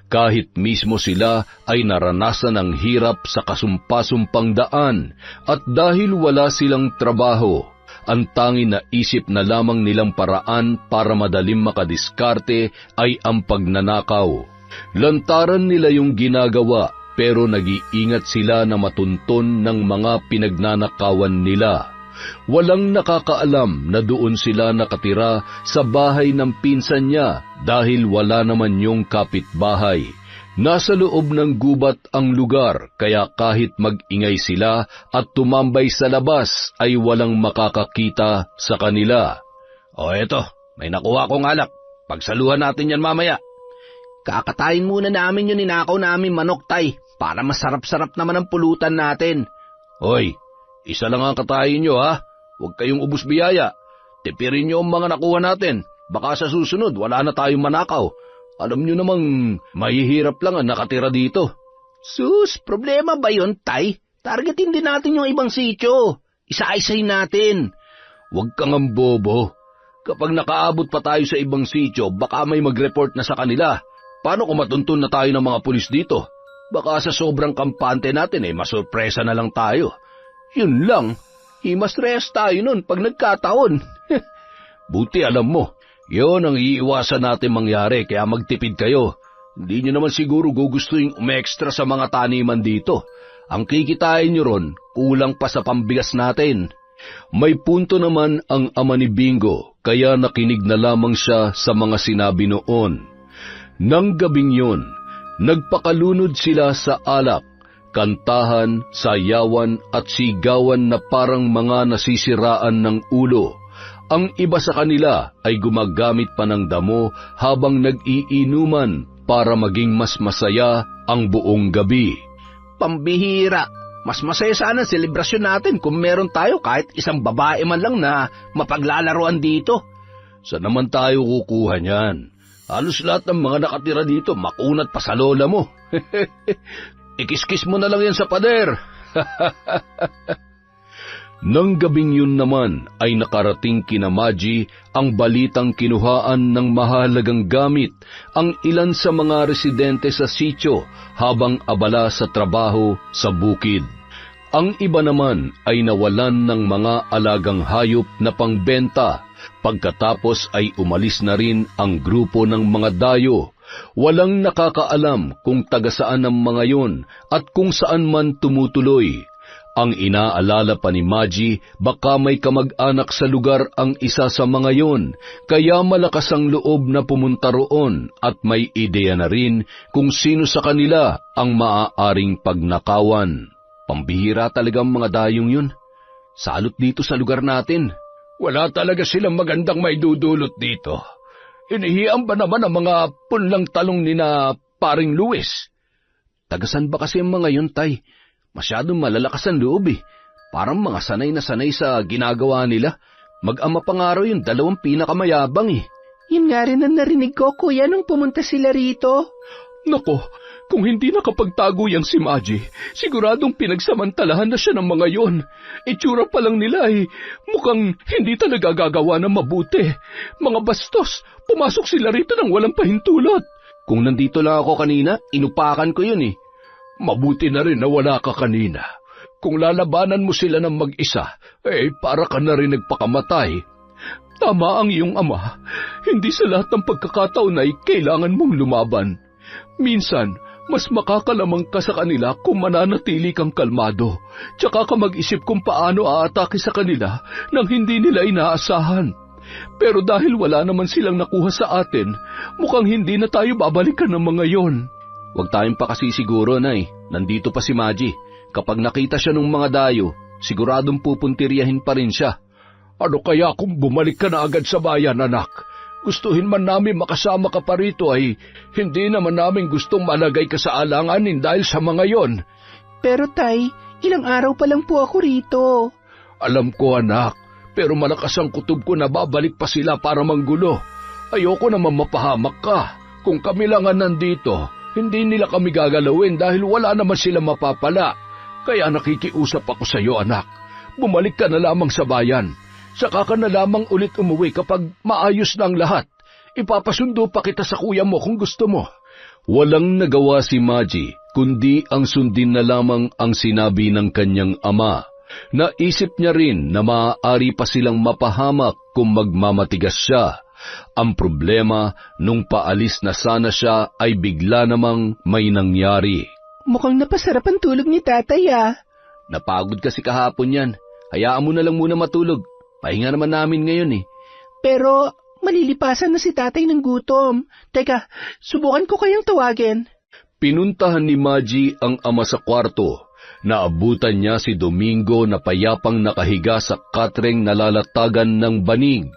Speaker 2: Kahit mismo sila ay naranasan ang hirap sa kasumpa-sumpang daan at dahil wala silang trabaho, ang tanging naisip na lamang nilang paraan para madaling makadiskarte ay ang pagnanakaw. Lantaran nila yung ginagawa pero nag-iingat sila na matunton ng mga pinagnanakawan nila. Walang nakakaalam na doon sila nakatira sa bahay ng pinsan niya dahil wala naman yung kapitbahay. Nasa loob ng gubat ang lugar kaya kahit mag-ingay sila at tumambay sa labas ay walang makakakita sa kanila.
Speaker 4: O eto, may nakuha kong alak. Pagsaluhan natin yan mamaya. Kakatayin muna namin yung ninakaw namin manok, Tay, para masarap-sarap naman ang pulutan natin.
Speaker 2: Hoy, isa lang ang katayin nyo ha. Huwag kayong ubus biyaya. Tipirin nyo ang mga nakuha natin. Baka sa susunod wala na tayong manakaw. Alam nyo namang mahihirap lang ang nakatira dito.
Speaker 4: Sus, problema ba yun, Tay? Targetin din natin yung ibang sityo. Isa-isay natin.
Speaker 2: Huwag kang ang bobo. Kapag nakaabot pa tayo sa ibang sityo, baka may mag-report na sa kanila. Paano kung matuntun na tayo ng mga pulis dito? Baka sa sobrang kampante natin masurpresa na lang tayo.
Speaker 4: Yun lang, himas-rest tayo nun pag nagkataon.
Speaker 2: Buti alam mo, yun ang iiwasan natin mangyari kaya magtipid kayo. Hindi nyo naman siguro gugustuhin umextra sa mga taniman dito. Ang kikitain nyo ron, kulang pa sa pambigas natin. May punto naman ang ama ni Bingo, kaya nakinig na lamang siya sa mga sinabi noon. Nang gabing yun, nagpakalunod sila sa alak kantahan, sayawan at sigawan na parang mga nasisiraan ng ulo. Ang iba sa kanila ay gumagamit pa ng damo habang nag-iinuman para maging mas masaya ang buong gabi.
Speaker 4: Pambihira! Mas masaya sana ang selebrasyon natin kung meron tayo kahit isang babae man lang na mapaglalaroan dito.
Speaker 2: Saan naman tayo kukuha niyan? Halos lahat ng mga nakatira dito makunat pa sa lola mo. Ikiskis mo na lang yan sa pader. Nang gabing yun naman ay nakarating kina Maji ang balitang kinuhaan ng mahalagang gamit ang ilan sa mga residente sa sitio habang abala sa trabaho sa bukid. Ang iba naman ay nawalan ng mga alagang hayop na pangbenta. Pagkatapos ay umalis na rin ang grupo ng mga dayo. Walang nakakaalam kung taga saan ang mga yon at kung saan man tumutuloy. Ang inaalala pa ni Maji, baka may kamag-anak sa lugar ang isa sa mga yon, kaya malakas ang loob na pumunta roon at may ideya na rin kung sino sa kanila ang maaaring pagnakawan. Pambihira talaga ang mga dayong yun. Salot dito sa lugar natin.
Speaker 3: Wala talaga silang magandang may dudulot dito. Inihian ba naman ang mga punlang talong ni na paring Luis?
Speaker 2: Tagasan ba kasi ang mga yun, Tay? Masyadong malalakas ang loob eh. Parang mga sanay na sanay sa ginagawa nila. Mag-ama pa nga raw yung 2 pinakamayabang eh.
Speaker 1: Yun nga rin ang narinig ko, kuya, nung pumunta sila rito.
Speaker 3: Nako, kung hindi nakapagtago yang si Maji, siguradong pinagsamantalahan na siya ng mga yon. Itsura pa lang nila ay mukhang hindi talaga gagawa ng mabuti. Mga bastos, pumasok sila rito ng walang pahintulot.
Speaker 2: Kung nandito lang ako kanina, inupakan ko yun eh.
Speaker 3: Mabuti na rin na wala ka kanina. Kung lalabanan mo sila ng mag-isa, para ka na rin nagpakamatay. Tama ang iyong ama. Hindi sa lahat ng pagkakataon ay kailangan mong lumaban. Minsan, mas makakalamang ka sa kanila kung mananatili kang kalmado, tsaka ka mag-isip kung paano aatake sa kanila nang hindi nila inaasahan. Pero dahil wala naman silang nakuha sa atin, mukhang hindi na tayo babalikan ng mga yon.
Speaker 2: Huwag tayong pakasisiguro, Nay. Nandito pa si Maji. Kapag nakita siya ng mga dayo, siguradong pupuntiryahin pa rin siya.
Speaker 3: Ano kaya kung bumalik ka na agad sa bayan, anak? Gustuhin man namin makasama ka pa rito ay hindi naman namin gustong malagay ka sa alanganin dahil sa mga yon.
Speaker 1: Pero Tay, ilang araw pa lang po ako rito.
Speaker 3: Alam ko, anak, pero malakas ang kutob ko na babalik pa sila para manggulo. Ayoko naman mapahamak ka. Kung kami lang ang nandito, hindi nila kami gagalawin dahil wala naman sila mapapala. Kaya nakikiusap ako sa iyo, anak. Bumalik ka na lamang sa bayan. Saka ka na lamang ulit umuwi kapag maayos na ang lahat. Ipapasundo pa kita sa kuya mo kung gusto mo.
Speaker 2: Walang nagawa si Maji, kundi ang sundin na lamang ang sinabi ng kanyang ama. Naisip niya rin na maaari pa silang mapahamak kung magmamatigas siya. Ang problema, nung paalis na sana siya ay bigla namang may nangyari.
Speaker 1: Mukhang napasarap ang tulog ni tatay ah.
Speaker 2: Napagod kasi kahapon yan. Hayaan mo na lang muna matulog. Pahinga naman namin ngayon eh.
Speaker 1: Pero malilipasan na si tatay ng gutom. Teka, subukan ko kayang tawagin.
Speaker 2: Pinuntahan ni Maji ang ama sa kwarto. Naabutan niya si Domingo na payapang nakahiga sa katreng nalalatagan ng banig.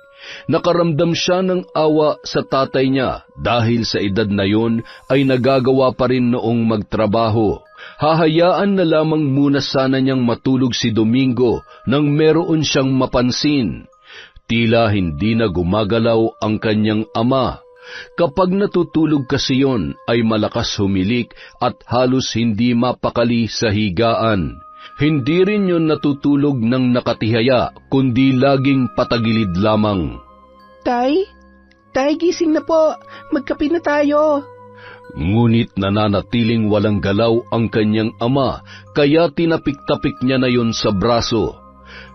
Speaker 2: Nakaramdam siya ng awa sa tatay niya dahil sa edad na yun ay nagagawa pa rin noong magtrabaho. Hahayaan na lamang muna sana niyang matulog si Domingo nang meron siyang mapansin. Tila hindi na gumagalaw ang kanyang ama. Kapag natutulog kasi yon ay malakas humilik at halos hindi mapakali sa higaan. Hindi rin yun natutulog ng nakatihaya, kundi laging patagilid lamang.
Speaker 1: Tay, gising na po. Magkape na tayo.
Speaker 2: Ngunit nananatiling walang galaw ang kanyang ama, kaya tinapik-tapik niya na yon sa braso.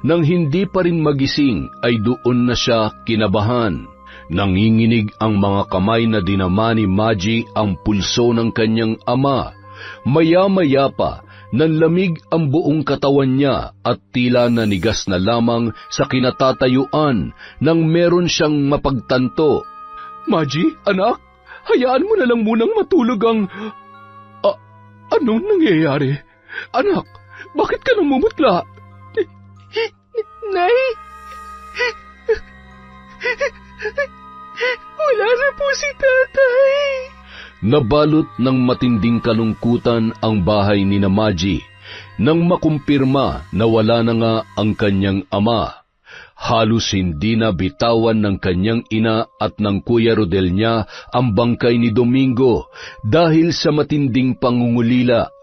Speaker 2: Nang hindi pa rin magising, ay doon na siya kinabahan. Nanginginig ang mga kamay na dinama ni Maji ang pulso ng kanyang ama. Maya-maya pa, nanlamig ang buong katawan niya at tila nanigas na lamang sa kinatatayuan nang meron siyang mapagtanto.
Speaker 3: Maji, anak, hayaan mo na lang munang matulog ang... anong nangyayari? Anak, bakit ka namumutla?
Speaker 1: Nay! Wala na po si tatay.
Speaker 2: Nabalot ng matinding kalungkutan ang bahay ni Maji nang makumpirma na wala na nga ang kanyang ama. Halos hindi na bitawan ng kanyang ina at ng Kuya Rodel niya ang bangkay ni Domingo dahil sa matinding pangungulila.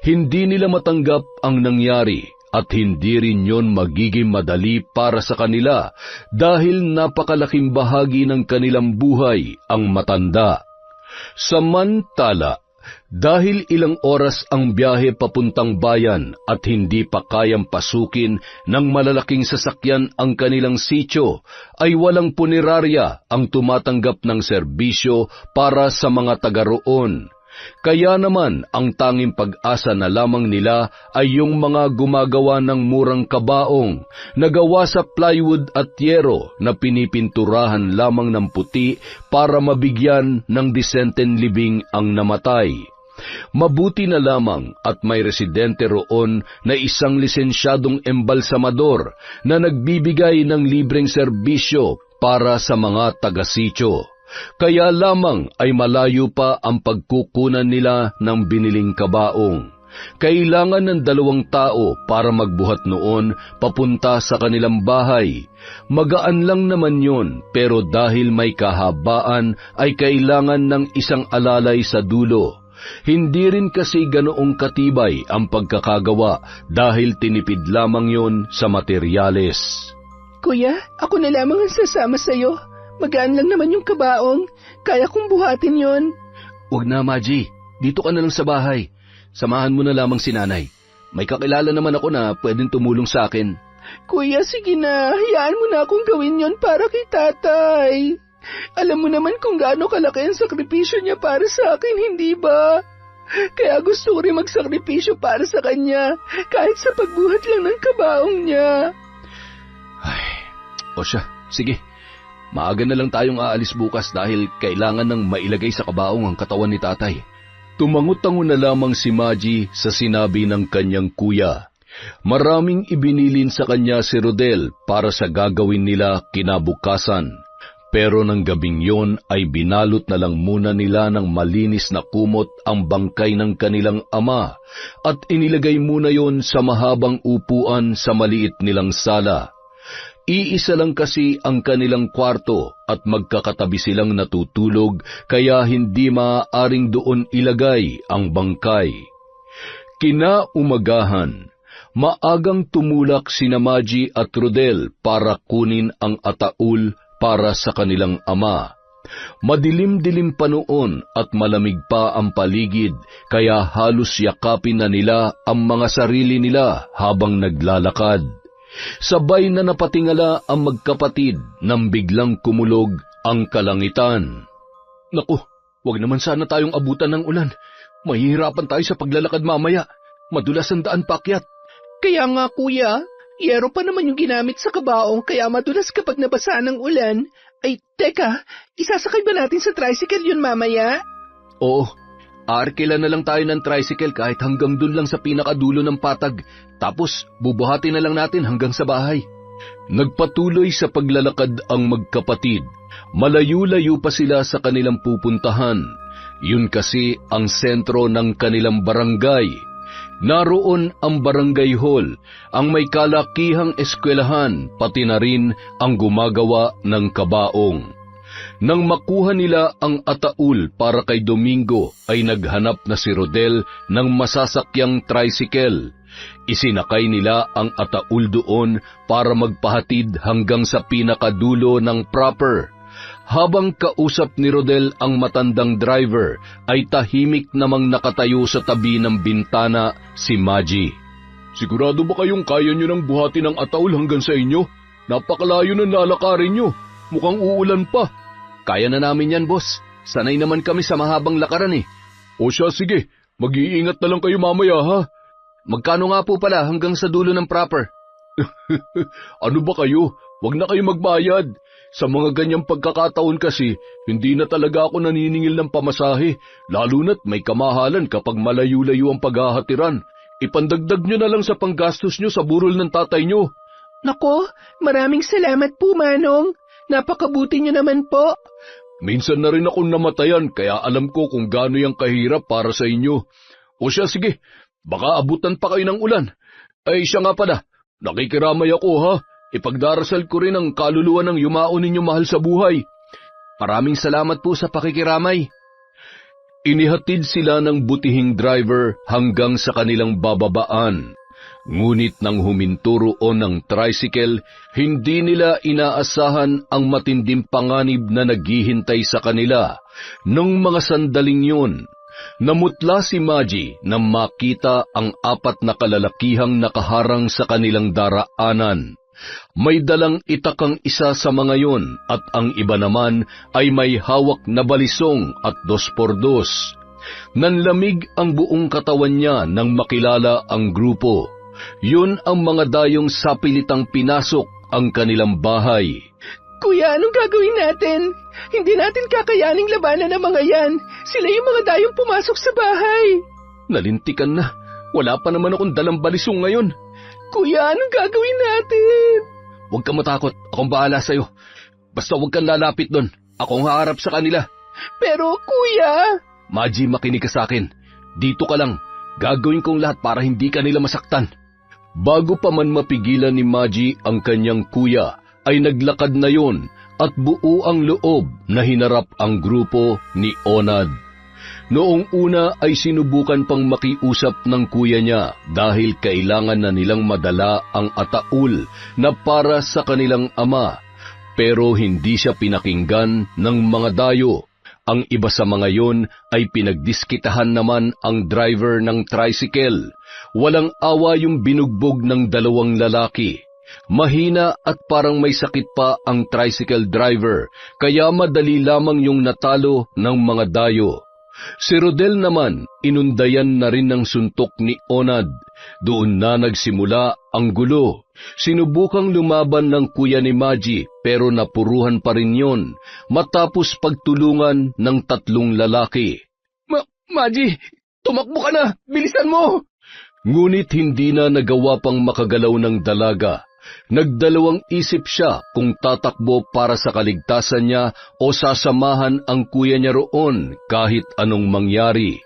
Speaker 2: Hindi nila matanggap ang nangyari at hindi rin yon magiging madali para sa kanila dahil napakalaking bahagi ng kanilang buhay ang matanda. Samantala, dahil ilang oras ang biyahe papuntang bayan at hindi pa kayang pasukin ng malalaking sasakyan ang kanilang sityo, ay walang punerarya ang tumatanggap ng serbisyo para sa mga taga roon. Kaya naman ang tanging pag-asa na lamang nila ay yung mga gumagawa ng murang kabaong na gawa sa plywood at yero na pinipinturahan lamang ng puti para mabigyan ng disenteng libing ang namatay. Mabuti na lamang at may residente roon na isang lisensyadong embalsamador na nagbibigay ng libreng serbisyo para sa mga taga-sityo. Kaya lamang ay malayo pa ang pagkukunan nila ng biniling kabaong. Kailangan ng 2 tao para magbuhat noon papunta sa kanilang bahay. Magaan lang naman yun, pero dahil may kahabaan ay kailangan ng isang alalay sa dulo. Hindi rin kasi ganoong katibay ang pagkakagawa dahil tinipid lamang yun sa materyales.
Speaker 1: Kuya, ako na lamang ang sasama sa'yo. Magaan lang naman yung kabaong. Kaya kong buhatin yon.
Speaker 4: Huwag na, Maji. Dito ka na lang sa bahay. Samahan mo na lamang si nanay. May kakilala naman ako na pwedeng tumulong sa akin.
Speaker 1: Kuya, sige na. Hayaan mo na akong gawin yon para kay tatay. Alam mo naman kung gaano kalaki ang sakripisyo niya para sa akin, hindi ba? Kaya gusto ko rin magsakripisyo para sa kanya, kahit sa pagbuhat lang ng kabaong niya.
Speaker 4: Ay, o siya, sige. Maaga na lang tayong aalis bukas dahil kailangan ng mailagay sa kabaong ang katawan ni tatay.
Speaker 2: Tumangot-tango na lamang si Maji sa sinabi ng kanyang kuya. Maraming ibinilin sa kanya si Rodel para sa gagawin nila kinabukasan. Pero ng gabing yon ay binalot na lang muna nila ng malinis na kumot ang bangkay ng kanilang ama at inilagay muna yon sa mahabang upuan sa maliit nilang sala. Iisa lang kasi ang kanilang kwarto at magkakatabi silang natutulog kaya hindi maaaring doon ilagay ang bangkay. Kinaumagahan, maagang tumulak sina Maji at Rodel para kunin ang ataul para sa kanilang ama. Madilim-dilim pa noon at malamig pa ang paligid kaya halos yakapin na nila ang mga sarili nila habang naglalakad. Sabay na napatingala ang magkapatid nang biglang kumulog ang kalangitan.
Speaker 3: Naku, wag naman sana tayong abutan ng ulan. Mahihirapan tayo sa paglalakad mamaya. Madulas ang daan paakyat.
Speaker 1: Kaya nga kuya, yero pa naman yung ginamit sa kabaong kaya madulas kapag nabasa ng ulan. Ay, teka, isasakay ba natin sa tricycle yun mamaya?
Speaker 4: Oo, aarkila na lang tayo ng tricycle kahit hanggang dun lang sa pinakadulo ng patag. Tapos, bubuhatin na lang natin hanggang sa bahay.
Speaker 2: Nagpatuloy sa paglalakad ang magkapatid. Malayo-layo pa sila sa kanilang pupuntahan. Yun kasi ang sentro ng kanilang barangay. Naroon ang barangay hall, ang may kalakihang eskwelahan, pati na rin ang gumagawa ng kabaong. Nang makuha nila ang ataul para kay Domingo, ay naghanap na si Rodel ng masasakyang tricycle. Isinakay nila ang ataul doon para magpahatid hanggang sa pinakadulo ng proper. Habang kausap ni Rodel ang matandang driver, ay tahimik namang nakatayo sa tabi ng bintana si Maji.
Speaker 3: Sigurado ba kayong kaya nyo nang buhatin ang ataul hanggang sa inyo? Napakalayo ng lalakarin nyo. Mukhang uulan pa.
Speaker 4: Kaya na namin yan, boss. Sanay naman kami sa mahabang lakaran eh.
Speaker 3: O siya, sige. Mag-iingat na lang kayo mamaya, ha?
Speaker 4: Magkano nga po pala hanggang sa dulo ng proper?
Speaker 3: Ano ba kayo? Huwag na kayo magbayad. Sa mga ganyang pagkakataon kasi, hindi na talaga ako naniningil ng pamasahe, lalo na't may kamahalan kapag malayo-layo ang paghahatiran. Ipandagdag nyo na lang sa panggastos nyo sa burol ng tatay nyo.
Speaker 1: Nako, maraming salamat po, Manong. Napakabuti niyo naman po.
Speaker 3: Minsan na rin akong namatayan kaya alam ko kung gaano yung kahirap para sa inyo. O siya, sige, baka abutan pa kayo ng ulan. Ay siya nga pala, nakikiramay ako ha. Ipagdarasal ko rin ang kaluluwa ng yumao ninyo mahal sa buhay.
Speaker 2: Maraming salamat po sa pakikiramay.
Speaker 3: Inihatid sila ng butihing driver hanggang sa kanilang bababaan. Ngunit nang huminto roon ng tricycle, hindi nila inaasahan ang matinding panganib na naghihintay sa kanila. Nung mga sandaling yun, namutla si Maggie nang makita ang 4 na kalalakihang nakaharang sa kanilang daraanan. May dalang itakang isa sa mga yon at ang iba naman ay may hawak na balisong at 2x2. Nanlamig ang buong katawan niya nang makilala ang grupo. Yun ang mga dayong sapilitang pinasok ang kanilang bahay.
Speaker 1: Kuya, anong gagawin natin? Hindi natin kakayaning labanan ang mga yan. Sila yung mga dayong pumasok sa bahay.
Speaker 3: Nalintikan na. Wala pa naman akong dalang balisong ngayon.
Speaker 1: Kuya, anong gagawin natin?
Speaker 3: Huwag kang matakot. Akong bahala sa'yo. Basta huwag kang lalapit doon. Akong haharap sa kanila.
Speaker 1: Pero, kuya...
Speaker 3: Maggie, makinig ka sa akin. Dito ka lang. Gagawin kong lahat para hindi ka nila masaktan. Bago pa man mapigilan ni Maggie ang kanyang kuya, ay naglakad na yon at buo ang loob na hinarap ang grupo ni Onad. Noong una ay sinubukan pang makiusap ng kuya niya dahil kailangan na nilang madala ang ataul na para sa kanilang ama, pero hindi siya pinakinggan ng mga dayo. Ang iba sa mga yon ay pinagdiskitahan naman ang driver ng tricycle. Walang awa yung binugbog ng 2 lalaki. Mahina at parang may sakit pa ang tricycle driver, kaya madali lamang yung natalo ng mga dayo. Si Rodel naman, inundayan na rin ng suntok ni Onad. Doon na nagsimula ang gulo. Sinubukang lumaban ng kuya ni Maggie pero napuruhan pa rin yon matapos pagtulungan ng 3 lalaki.
Speaker 1: Maggie, tumakbo ka na! Bilisan mo!
Speaker 3: Ngunit hindi na nagawa pang makagalaw ng dalaga. Nagdalawang isip siya kung tatakbo para sa kaligtasan niya o sasamahan ang kuya niya roon kahit anong mangyari.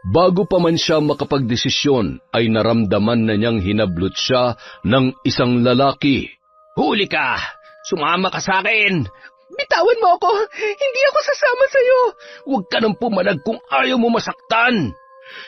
Speaker 3: Bago pa man siya makapagdesisyon ay naramdaman na niyang hinablot siya ng isang lalaki.
Speaker 4: Huli ka! Sumama ka sa akin!
Speaker 1: Bitawan mo ako! Hindi ako sasama sa'yo!
Speaker 4: Huwag ka nang pumalag kung ayaw mo masaktan!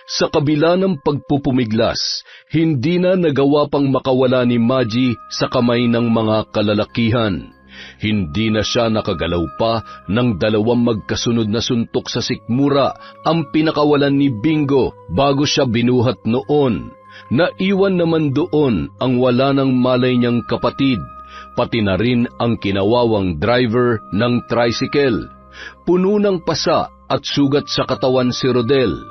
Speaker 3: Sa kabila ng pagpupumiglas, hindi na nagawa pang makawala ni Maggie sa kamay ng mga kalalakihan. Hindi na siya nakagalaw pa ng 2 magkasunod na suntok sa sikmura ang pinakawalan ni Bingo bago siya binuhat noon. Naiwan naman doon ang wala ng malay niyang kapatid, pati na rin ang kinawawang driver ng tricycle. Puno ng pasa at sugat sa katawan si Rodel.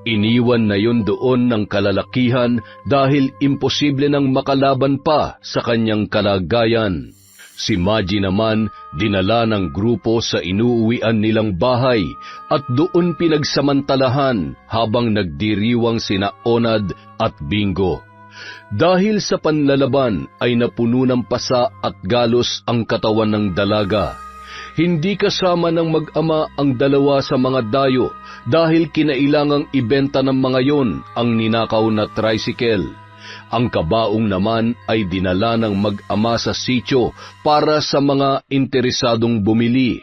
Speaker 3: Iniwan na yon doon ng kalalakihan dahil imposible nang makalaban pa sa kanyang kalagayan. Si Maggie naman dinala ng grupo sa inuuwian nilang bahay at doon pinagsamantalahan habang nagdiriwang sina Onad at Bingo. Dahil sa panlalaban ay napuno ng pasa at galos ang katawan ng dalaga. Hindi kasama ng mag-ama ang 2 sa mga dayo dahil kinailangang ibenta ng mga yon ang ninakaw na tricycle. Ang kabaong naman ay dinala ng mag-ama sa sitio para sa mga interesadong bumili.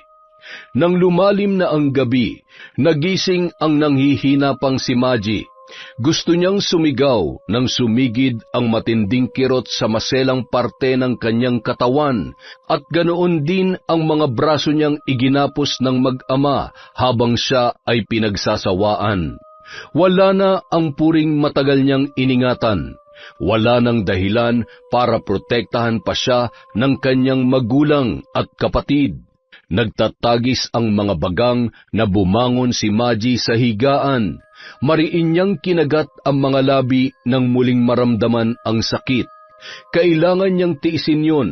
Speaker 3: Nang lumalim na ang gabi, nagising ang nanghihina pang si Maggie. Gusto niyang sumigaw nang sumigid ang matinding kirot sa maselang parte ng kanyang katawan at ganoon din ang mga braso niyang iginapos ng mag-ama habang siya ay pinagsasawaan. Wala na ang puring matagal niyang iningatan. Wala nang dahilan para protektahan pa siya ng kanyang magulang at kapatid. Nagtatagis ang mga bagang na bumangon si Maggie sa higaan. Mariin niyang kinagat ang mga labi nang muling maramdaman ang sakit. Kailangan niyang tiisin yon.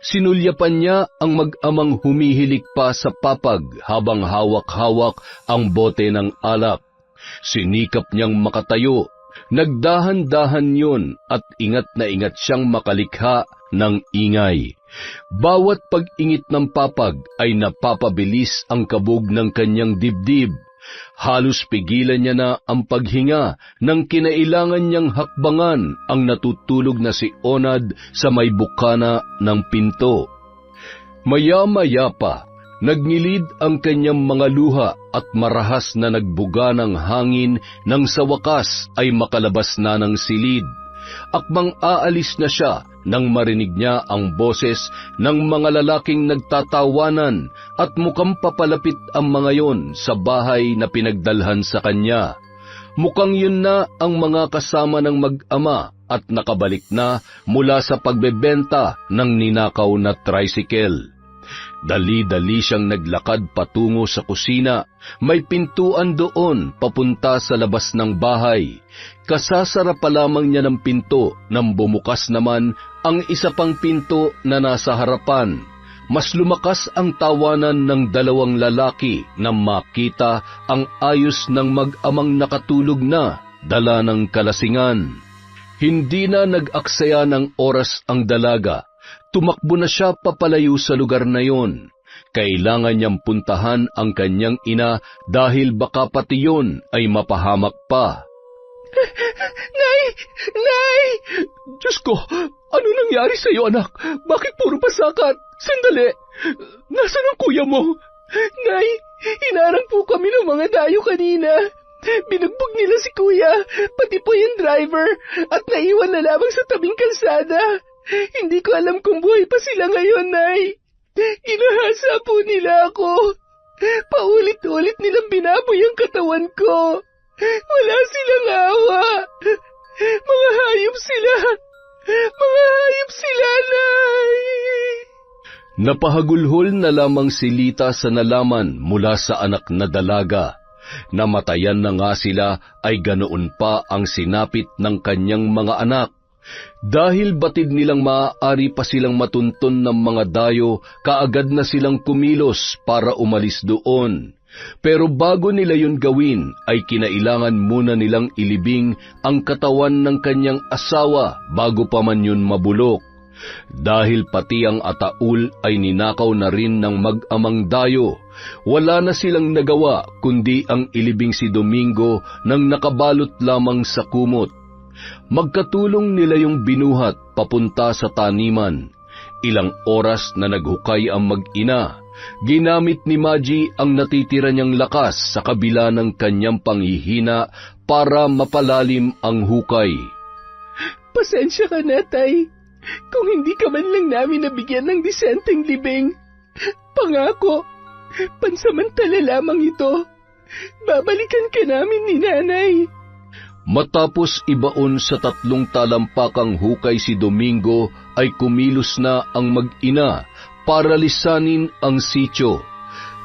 Speaker 3: Sinulyapan niya ang mag-amang humihilik pa sa papag habang hawak-hawak ang bote ng alak. Sinikap niyang makatayo,
Speaker 2: Nagdahan-dahan yun at ingat na ingat siyang makalikha ng ingay. Bawat pag-ingit ng papag ay napapabilis ang kabog ng kanyang dibdib. Halos pigilan niya na ang paghinga nang kinailangan niyang hakbangan ang natutulog na si Onad sa may bukana ng pinto. Maya-maya pa, nagngilid ang kanyang mga luha at marahas na nagbuga ng hangin nang sa wakas ay makalabas na ng silid. Akmang aalis na siya nang marinig niya ang boses ng mga lalaking nagtatawanan at mukhang papalapit ang mga yon sa bahay na pinagdalhan sa kanya. Mukhang yun na ang mga kasama ng mag-ama at nakabalik na mula sa pagbebenta ng ninakaw na tricycle. Dali-dali siyang naglakad patungo sa kusina. May pintuan doon papunta sa labas ng bahay. Kasasara pa lamang niya ng pinto nang bumukas naman ang isa pang pinto na nasa harapan. Mas lumakas ang tawanan ng dalawang lalaki nang makita ang ayos ng mag-amang nakatulog na, dala ng kalasingan. Hindi na nag-aksaya ng oras ang dalaga. Tumakbo na siya papalayo sa lugar na yon. Kailangan niyang puntahan ang kanyang ina dahil baka pati yon ay mapahamak pa.
Speaker 1: Nay! Nay!
Speaker 3: Diyos ko, ano nangyari sa iyo, anak? Bakit puro pasakat? Sandali! Nasaan ang kuya mo?
Speaker 1: Nay, hinarang po kami ng mga dayo kanina. Binugbog nila si kuya, pati po yung driver, at naiwan na lamang sa tabing kalsada. Hindi ko alam kung buhay pa sila ngayon, Nay. Inahasa po nila ako. Paulit-ulit nilang binaboy ang katawan ko. Wala silang awa. Mga hayop sila. Mga hayop sila, Nay.
Speaker 2: Napahagulhol na lamang si Lita sa nalaman mula sa anak na dalaga. Namatayan na nga sila ay ganoon pa ang sinapit ng kanyang mga anak. Dahil batid nilang maaari pa silang matunton ng mga dayo, kaagad na silang kumilos para umalis doon. Pero bago nila yun gawin, ay kinailangan muna nilang ilibing ang katawan ng kanyang asawa bago pa man yun mabulok. Dahil pati ang ataul ay ninakaw na rin ng mag-amang dayo, wala na silang nagawa kundi ang ilibing si Domingo nang nakabalot lamang sa kumot. Magkatulong nila yung binuhat papunta sa taniman. Ilang oras na naghukay ang mag-ina. Ginamit ni Maji ang natitira niyang lakas sa kabila ng kanyang panghihina para mapalalim ang hukay.
Speaker 1: Pasensya ka na, Tay. Kung hindi ka man lang namin nabigyan ng disenteng libing, pangako, pansamantala lamang ito. Babalikan ka namin ni Nanay.
Speaker 2: Matapos ibaon sa 3 talampakang hukay si Domingo, ay kumilos na ang mag-ina para lisanin ang sityo.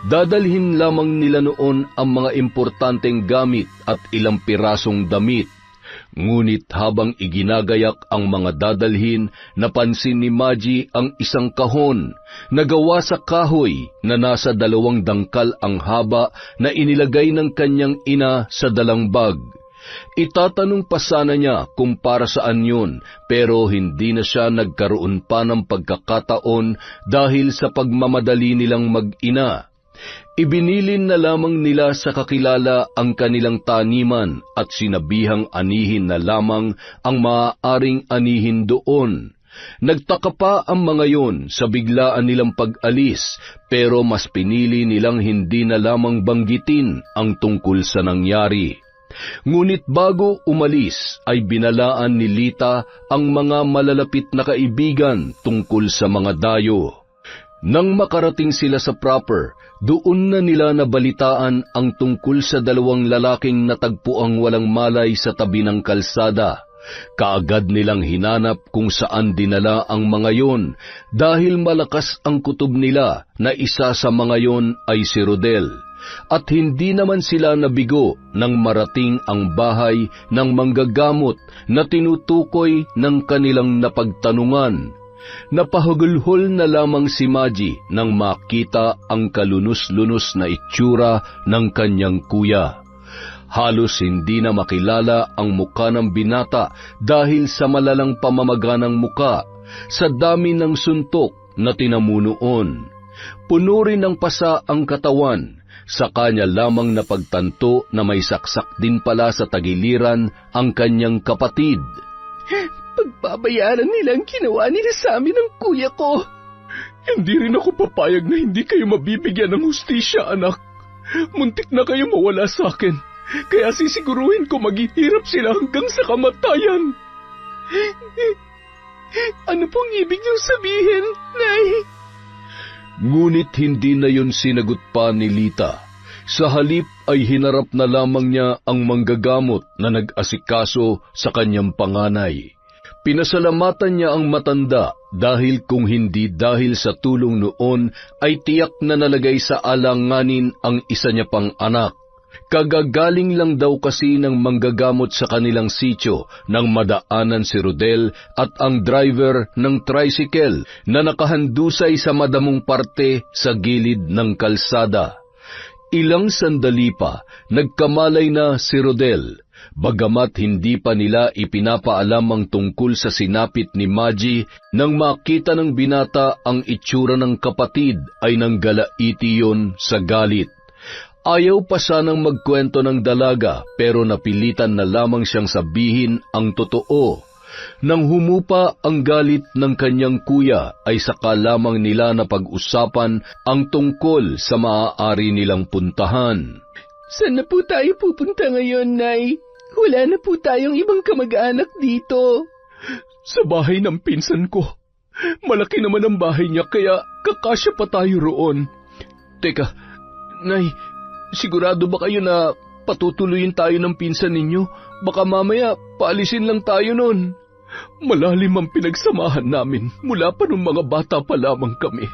Speaker 2: Dadalhin lamang nila noon ang mga importanteng gamit at ilang pirasong damit. Ngunit habang iginagayak ang mga dadalhin, napansin ni Maji ang isang kahon na gawa sa kahoy na nasa 2 dangkal ang haba na inilagay ng kanyang ina sa dalang bag. Itatanong pa sana niya kung para saan yun, pero hindi na siya nagkaroon pa ng pagkakataon dahil sa pagmamadali nilang mag-ina. Ibinilin na lamang nila sa kakilala ang kanilang taniman at sinabihang anihin na lamang ang maaaring anihin doon. Nagtaka pa ang mga yon sa biglaan nilang pag-alis, pero mas pinili nilang hindi na lamang banggitin ang tungkol sa nangyari. Ngunit bago umalis ay binalaan ni Lita ang mga malalapit na kaibigan tungkol sa mga dayo. Nang makarating sila sa proper, doon na nila nabalitaan ang tungkol sa 2 lalaking natagpuang walang malay sa tabi ng kalsada. Kaagad nilang hinanap kung saan dinala ang mga yon dahil malakas ang kutob nila na isa sa mga yon ay si Rodel. At hindi naman sila nabigo nang marating ang bahay ng manggagamot na tinutukoy ng kanilang napagtanungan. Napahagulhol na lamang si Maji nang makita ang kalunos-lunos na itsura ng kanyang kuya. Halos hindi na makilala ang muka ng binata dahil sa malalang pamamaga ng muka, sa dami ng suntok na tinamunoon. Puno rin ng pasa ang katawan, sa kanya lamang napagtanto na may saksak din pala sa tagiliran ang kanyang kapatid.
Speaker 1: Pagbabayaran nila ang ginawa nila sa amin ng kuya ko.
Speaker 3: Hindi rin ako papayag na hindi kayo mabibigyan ng hustisya, anak. Muntik na kayo mawala sa akin, kaya sisiguruhin ko maghihirap sila hanggang sa kamatayan.
Speaker 1: Ano pong ibig niyong sabihin, Nay?
Speaker 2: Ngunit hindi na yun sinagot pa ni Lita. Sa halip ay hinarap na lamang niya ang manggagamot na nag-asikaso sa kanyang panganay. Pinasalamatan niya ang matanda dahil kung hindi dahil sa tulong noon ay tiyak na nalagay sa alanganin ang isa niya pang anak. Kagagaling lang daw kasi ng manggagamot sa kanilang sityo nang madaanan si Rodel at ang driver ng tricycle na nakahandusay sa madamong parte sa gilid ng kalsada. Ilang sandali pa, nagkamalay na si Rodel. Bagamat hindi pa nila ipinapaalam ang tungkol sa sinapit ni Maggie, nang makita ng binata ang itsura ng kapatid ay nanggalaiti yun sa galit. Ayaw pa sanang magkwento ng dalaga pero napilitan na lamang siyang sabihin ang totoo. Nang humupa ang galit ng kanyang kuya ay saka lamang nila napag-usapan ang tungkol sa maaari nilang puntahan.
Speaker 1: Saan na po tayo pupunta ngayon, Nay? Wala na po tayong ibang kamag-anak dito.
Speaker 3: Sa bahay ng pinsan ko. Malaki naman ang bahay niya kaya kakasya pa tayo roon. Teka, Nay, sigurado ba kayo na patutuloyin tayo ng pinsan ninyo? Baka mamaya paalisin lang tayo nun. Malalim ang pinagsamahan namin mula pa nung mga bata pa lamang kami.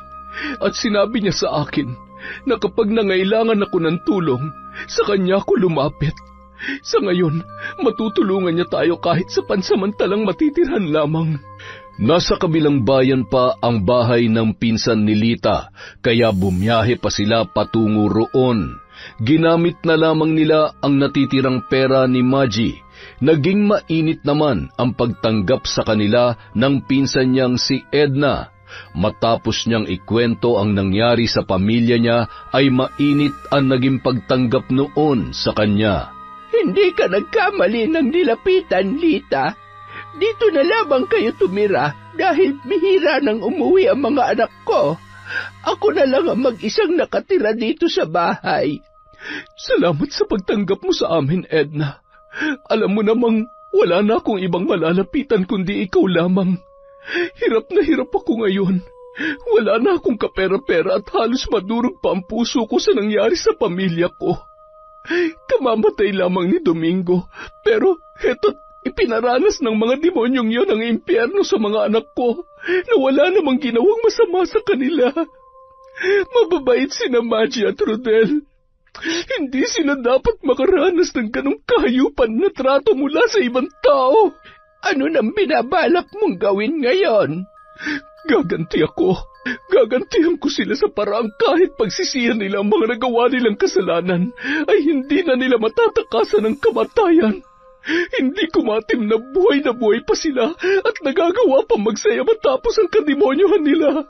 Speaker 3: At sinabi niya sa akin na kapag nangailangan ako ng tulong, sa kanya ako lumapit. Sa ngayon, matutulungan niya tayo kahit sa pansamantalang matitirhan lamang.
Speaker 2: Nasa kabilang bayan pa ang bahay ng pinsan ni Lita, kaya bumiyahe pa sila patungo roon. Ginamit na lamang nila ang natitirang pera ni Maggie. Naging mainit naman ang pagtanggap sa kanila ng pinsan niyang si Edna. Matapos niyang ikwento ang nangyari sa pamilya niya, ay mainit ang naging pagtanggap noon sa kanya.
Speaker 1: Hindi ka nagkamali ng nilapitan, Lita. Dito na lamang kayo tumira dahil bihira nang umuwi ang mga anak ko. Ako na lang ang mag-isang nakatira dito sa bahay.
Speaker 3: Salamat sa pagtanggap mo sa amin, Edna. Alam mo namang wala na akong ibang malalapitan kundi ikaw lamang. Hirap na hirap ako ngayon. Wala na akong kapera-pera at halos madurog pa ang puso ko sa nangyari sa pamilya ko. Kamamatay lamang ni Domingo, pero heto't ipinaranas ng mga demonyong yon ang impyerno sa mga anak ko na wala namang ginawang masama sa kanila. Mababait sina Maggie at Rodel. Hindi sila dapat makaranas ng ganong kahayupan na trato mula sa ibang tao.
Speaker 1: Ano nang binabalak mong gawin ngayon?
Speaker 3: Gaganti ako. Gagantihan ko sila sa paraang kahit pagsisihan nila ang mga nagawa nilang kasalanan ay hindi na nila matatakasan ng kamatayan. Hindi kumatim na buhay pa sila at nagagawa pa magsaya matapos ang kademonyohan nila.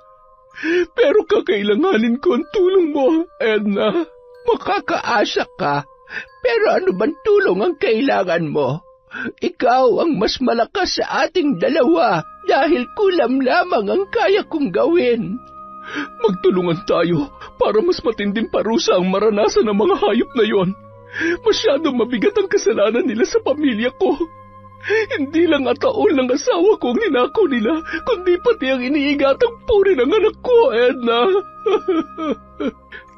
Speaker 3: Pero kakailanganin ko ang tulong mo, Edna.
Speaker 1: Makakaasa ka, pero ano bang tulong ang kailangan mo? Ikaw ang mas malakas sa ating dalawa dahil kulam lamang ang kaya kong gawin.
Speaker 3: Magtulungan tayo para mas matinding parusa ang maranasan ng mga hayop na yon. Masyadong mabigat ang kasalanan nila sa pamilya ko. Hindi lang ataol ng asawa ko ang ninakaw nila, kundi pati ang iniigatang puri ng anak ko, Edna.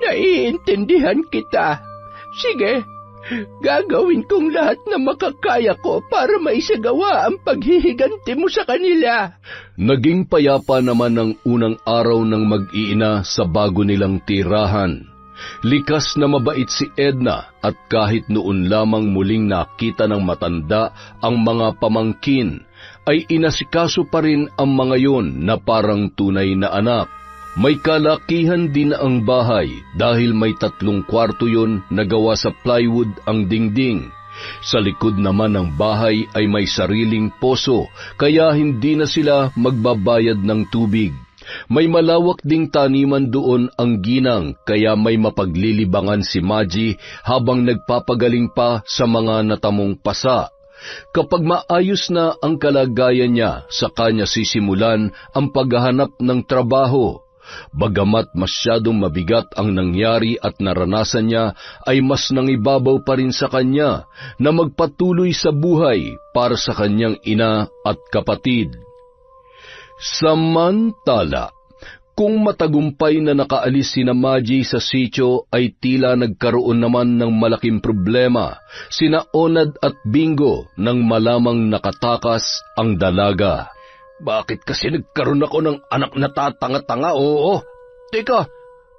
Speaker 1: Naiintindihan kita. Sige, gagawin kong lahat na makakaya ko para maisagawa ang paghihiganti mo sa kanila.
Speaker 2: Naging payapa naman ang unang araw ng mag-iina sa bago nilang tirahan. Likas na mabait si Edna at kahit noon lamang muling nakita ng matanda ang mga pamangkin, ay inasikaso pa rin ang mga yon na parang tunay na anak. May kalakihan din ang bahay dahil may 3 kwarto yun na gawa sa plywood ang dingding. Sa likod naman ng bahay ay may sariling poso kaya hindi na sila magbabayad ng tubig. May malawak ding taniman doon ang ginang kaya may mapaglilibangan si Maji habang nagpapagaling pa sa mga natamong pasa. Kapag maayos na ang kalagayan niya, saka niya sisimulan ang paghahanap ng trabaho. Bagamat masyadong mabigat ang nangyari at naranasan niya, ay mas nangibabaw pa rin sa kanya na magpatuloy sa buhay para sa kanyang ina at kapatid. Samantala, kung matagumpay na nakaalis sina Maji sa sitio ay tila nagkaroon naman ng malaking problema sina Onad at Bingo nang malamang nakatakas ang dalaga.
Speaker 4: Bakit kasi nagkaroon ako ng anak na tatanga-tanga? Oo. Teka,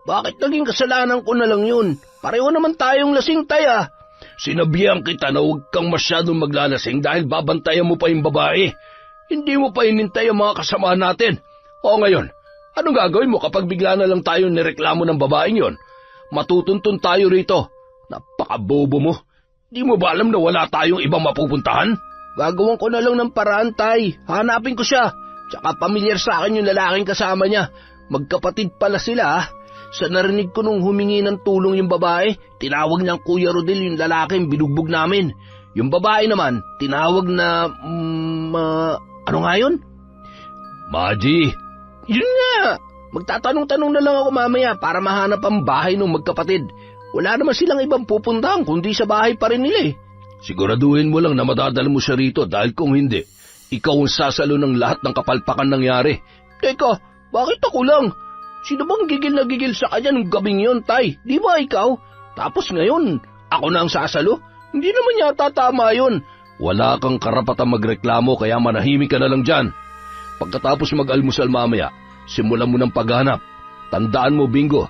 Speaker 4: bakit naging kasalanan ko na lang yun? Pareho naman tayong lasing, tay, ah. Sinabihan kita na huwag kang masyadong maglalasing dahil babantayan mo pa yung babae. Hindi mo pa inintay ang mga kasamahan natin. O ngayon, anong gagawin mo kapag bigla na lang tayo nireklamo ng babaeng yon? Matutuntun tayo rito. Napakabobo mo. Di mo ba alam na wala tayong ibang mapupuntahan? Gagawin ko na lang ng paraan, tay. Hanapin ko siya. Tsaka pamilyar sa akin yung lalaking kasama niya. Magkapatid pala sila, ah. Sa narinig ko nung humingi ng tulong yung babae, tinawag niyang Kuya Rodel yung lalaking binugbog namin. Yung babae naman, tinawag na... ano nga yun?
Speaker 2: Maji!
Speaker 4: Yun nga! Magtatanong-tanong na lang ako mamaya para mahanap ang bahay ng magkapatid. Wala naman silang ibang pupuntahan kundi sa bahay pa rin nila eh.
Speaker 2: Siguraduhin mo lang na madadala mo siya rito dahil kung hindi, ikaw ang sasalo ng lahat ng kapalpakan nangyari.
Speaker 4: Teka, bakit ako lang? Sino bang gigil na gigil sa kanya nung gabing yon, tay? Di ba ikaw? Tapos ngayon, ako na ang sasalo? Hindi naman yata tama yun.
Speaker 2: Wala kang karapatang magreklamo kaya manahimik ka na lang dyan. Pagkatapos mag-almusal mamaya, simulan mo ng paghanap. Tandaan mo, Bingo,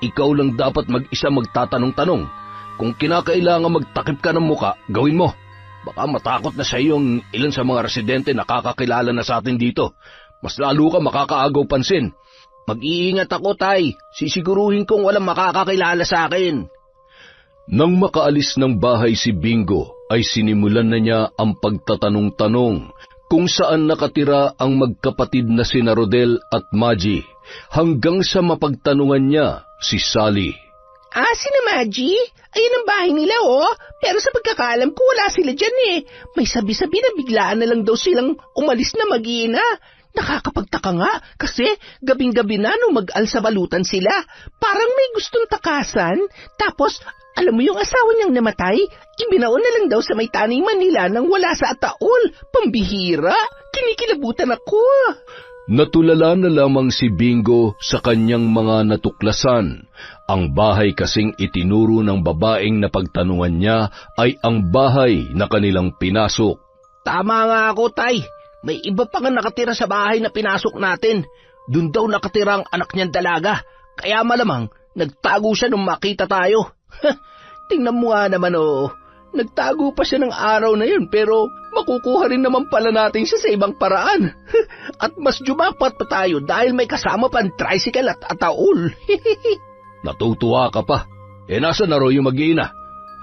Speaker 2: ikaw lang dapat mag-isa magtatanong-tanong. Kung kinakailangan magtakip ka ng muka, gawin mo. Baka matakot na sa iyo ang ilan sa mga residente na kakakilala na sa atin dito. Mas lalo ka makakaagaw pansin.
Speaker 4: Mag-iingat ako, tay. Sisiguruhin kong walang makakakilala sa akin.
Speaker 2: Nang makaalis ng bahay si Bingo, ay sinimulan na niya ang pagtatanong-tanong kung saan nakatira ang magkapatid na sina Rodel at Maji, hanggang sa mapagtanungan niya si Sally.
Speaker 1: Sina Maji? Ayun ang bahay nila, oh. Pero sa pagkakaalam ko, wala sila dyan eh. May sabi-sabi na biglaan na lang daw silang umalis na mag-iina. Nakakapagtaka nga, kasi gabing-gabi na nung mag-alsabalutan sila. Parang may gustong takasan. Tapos, alam mo yung asawa niyang namatay? Ibinaon na lang daw sa may taniman nila nang wala sa ataol. Pambihira. Kinikilabutan ako.
Speaker 2: Natulala na lamang si Bingo sa kanyang mga natuklasan. Ang bahay kasing itinuro ng babaeng napagtanungan niya ay ang bahay na kanilang pinasok.
Speaker 4: Tama nga ako, tay. May iba pa nga nakatira sa bahay na pinasok natin. Doon daw nakatira ang anak niyang dalaga. Kaya malamang, nagtago siya nung makita tayo. Tingnan mo nga naman, oh. Nagtago pa siya ng araw na yun, pero makukuha rin naman pala natin siya sa ibang paraan. At mas jumapat pa tayo dahil may kasama pang tricycle at ataol.
Speaker 2: Natutuwa ka pa. Nasa na raw yung mag-iina?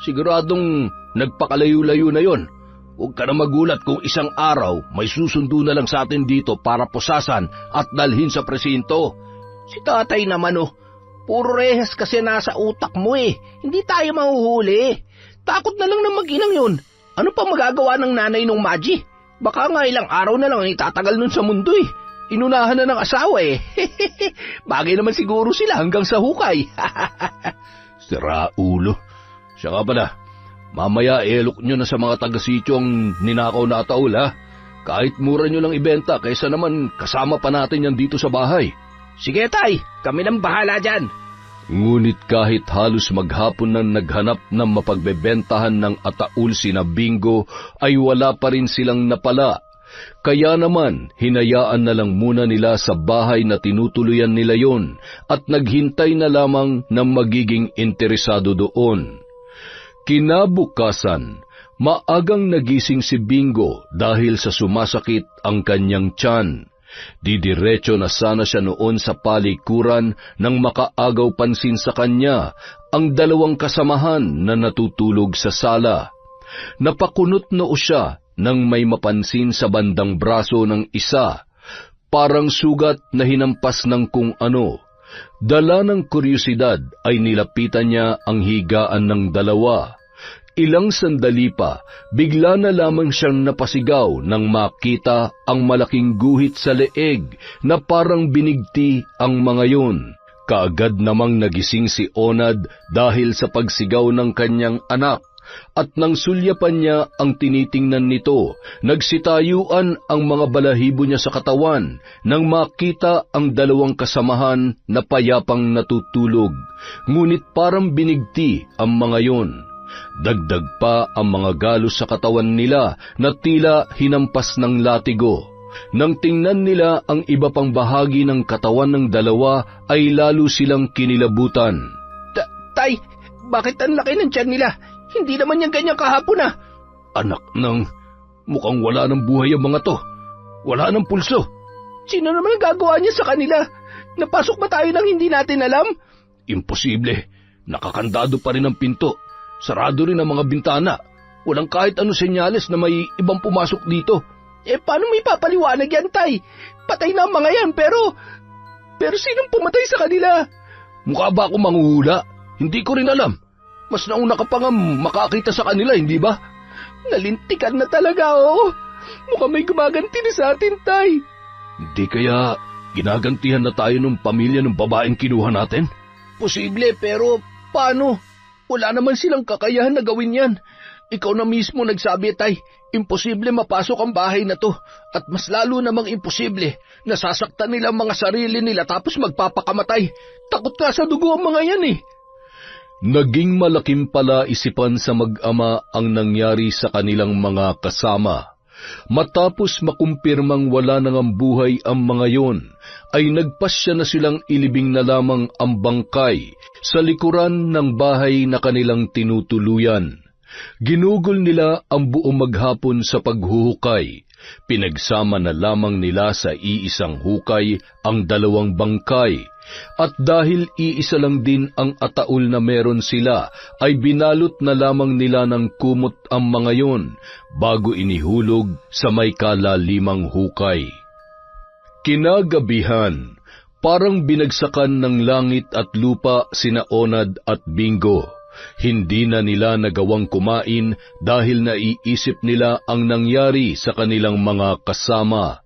Speaker 2: Siguradong nagpakalayo-layo na yon. Huwag ka na magulat kung isang araw may susundo na lang sa atin dito para pusasan at dalhin sa presinto.
Speaker 4: Si tatay naman, oh. Puro rehas kasi nasa utak mo eh. Hindi tayo mahuhuli. Takot na lang ng mag-inang yun. Ano pa magagawa ng nanay nung Maji? Baka nga ilang araw na lang itatagal nun sa mundo eh. Inunahan na ng asawa eh. Bagay naman siguro sila hanggang sa hukay.
Speaker 2: Sira ulo. Siya nga pala, mamaya elok nyo na sa mga taga-sityo ang ninakaw na ataol, ha? Kahit mura nyo lang ibenta, kaysa naman kasama pa natin yan dito sa bahay.
Speaker 4: Sige tay, kami nang bahala dyan.
Speaker 2: Ngunit kahit halos maghapon nang naghanap ng mapagbebentahan ng ataul sina Bingo, ay wala pa rin silang napala. Kaya naman, hinayaan na lang muna nila sa bahay na tinutuluyan nila yon at naghintay na lamang ng magiging interesado doon. Kinabukasan, maagang nagising si Bingo dahil sa sumasakit ang kanyang tiyan. Didiretso na sana siya noon sa palikuran nang makaagaw pansin sa kanya ang dalawang kasamahan na natutulog sa sala. Napakunot noo siya nang may mapansin sa bandang braso ng isa, parang sugat na hinampas ng kung ano. Dala ng kuryosidad ay nilapitan niya ang higaan ng dalawa. Ilang sandali pa, bigla na lamang siyang napasigaw nang makita ang malaking guhit sa leeg na parang binigti ang mga yun. Kaagad namang nagising si Onad dahil sa pagsigaw ng kanyang anak, at nang sulyapan niya ang tinitingnan nito, nagsitayuan ang mga balahibo niya sa katawan nang makita ang dalawang kasamahan na payapang natutulog, ngunit parang binigti ang mga yun. Dagdag pa ang mga galos sa katawan nila na tila hinampas ng latigo. Nang tingnan nila ang iba pang bahagi ng katawan ng dalawa ay lalo silang kinilabutan.
Speaker 1: Tay, bakit ang laki ng tiyan nila? Hindi naman yan ganyan kahapon ah.
Speaker 3: Anak ng, mukhang wala ng buhay ang mga to. Wala ng pulso.
Speaker 1: Sino naman ang gagawa niya sa kanila? Napasok ba tayo nang hindi natin alam?
Speaker 3: Imposible. Nakakandado pa rin ang pinto. Sarado rin ang mga bintana. Walang kahit anong senyales na may ibang pumasok dito.
Speaker 1: Paano may papaliwanag yan, Tay? Patay na ang mga yan, pero sinong pumatay sa kanila?
Speaker 3: Mukha ba ako manghuhula? Hindi ko rin alam. Mas nauna ka pa nga makakita sa kanila, hindi ba?
Speaker 1: Nalintikan na talaga, oh. Mukhang may gumaganti na sa atin, Tay.
Speaker 3: Hindi kaya ginagantihan na tayo ng pamilya ng babaeng kinuha natin?
Speaker 1: Posible, pero paano? Wala naman silang kakayahan na gawin yan. Ikaw na mismo nagsabi, Tay, imposible mapasok ang bahay na to. At mas lalo namang imposible, nasasaktan nila ang mga sarili nila tapos magpapakamatay. Takot ka sa dugo ang mga yan eh.
Speaker 2: Naging malaking palaisipan sa mag-ama ang nangyari sa kanilang mga kasama. Matapos makumpirmang wala nang ang buhay ang mga yon, ay nagpasya na silang ilibing na lamang ang bangkay sa likuran ng bahay na kanilang tinutuluyan. Ginugol nila ang buong maghapon sa paghuhukay. Pinagsama na lamang nila sa iisang hukay ang dalawang bangkay, at dahil iisa lang din ang ataol na meron sila, ay binalot na lamang nila ng kumot ang mga yon bago inihulog sa may kalalimang hukay. Kinagabihan, parang binagsakan ng langit at lupa sina Onad at Bingo. Hindi na nila nagawang kumain dahil naiisip nila ang nangyari sa kanilang mga kasama.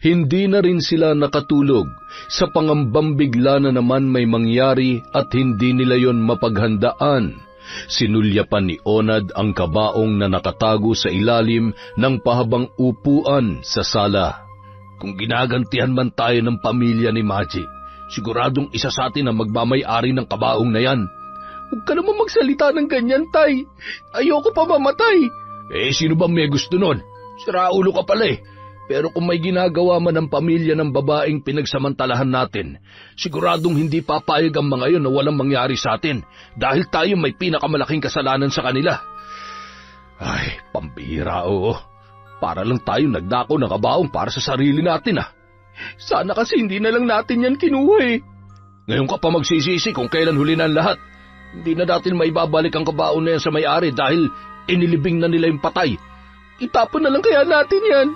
Speaker 2: Hindi na rin sila nakatulog sa pangambang bigla na naman may mangyari at hindi nila yon mapaghandaan. Sinulyapan ni Onad ang kabaong na nakatago sa ilalim ng pahabang upuan sa sala.
Speaker 3: Kung ginagantihan man tayo ng pamilya ni Maji, siguradong isa sa atin ang magmamay-ari ng kabaong na yan.
Speaker 1: Huwag ka naman magsalita ng ganyan, Tay. Ayoko pa mamatay.
Speaker 3: Sino ba may gusto nun? Siraulo ka pala eh. Pero kung may ginagawa man ang pamilya ng babaeng pinagsamantalahan natin, siguradong hindi papayag ang mga yun na walang mangyari sa atin dahil tayo may pinakamalaking kasalanan sa kanila. Ay, pambihira oo. Para lang tayo nagdako ng kabaong para sa sarili natin ah.
Speaker 1: Sana kasi hindi na lang natin yan kinuha eh.
Speaker 3: Ngayon ka pa magsisisi kung kailan huli na ang lahat. Hindi na natin maibabalik ang kabaong na yan sa may-ari dahil inilibing na nila yung patay.
Speaker 1: Itapon na lang kaya natin yan.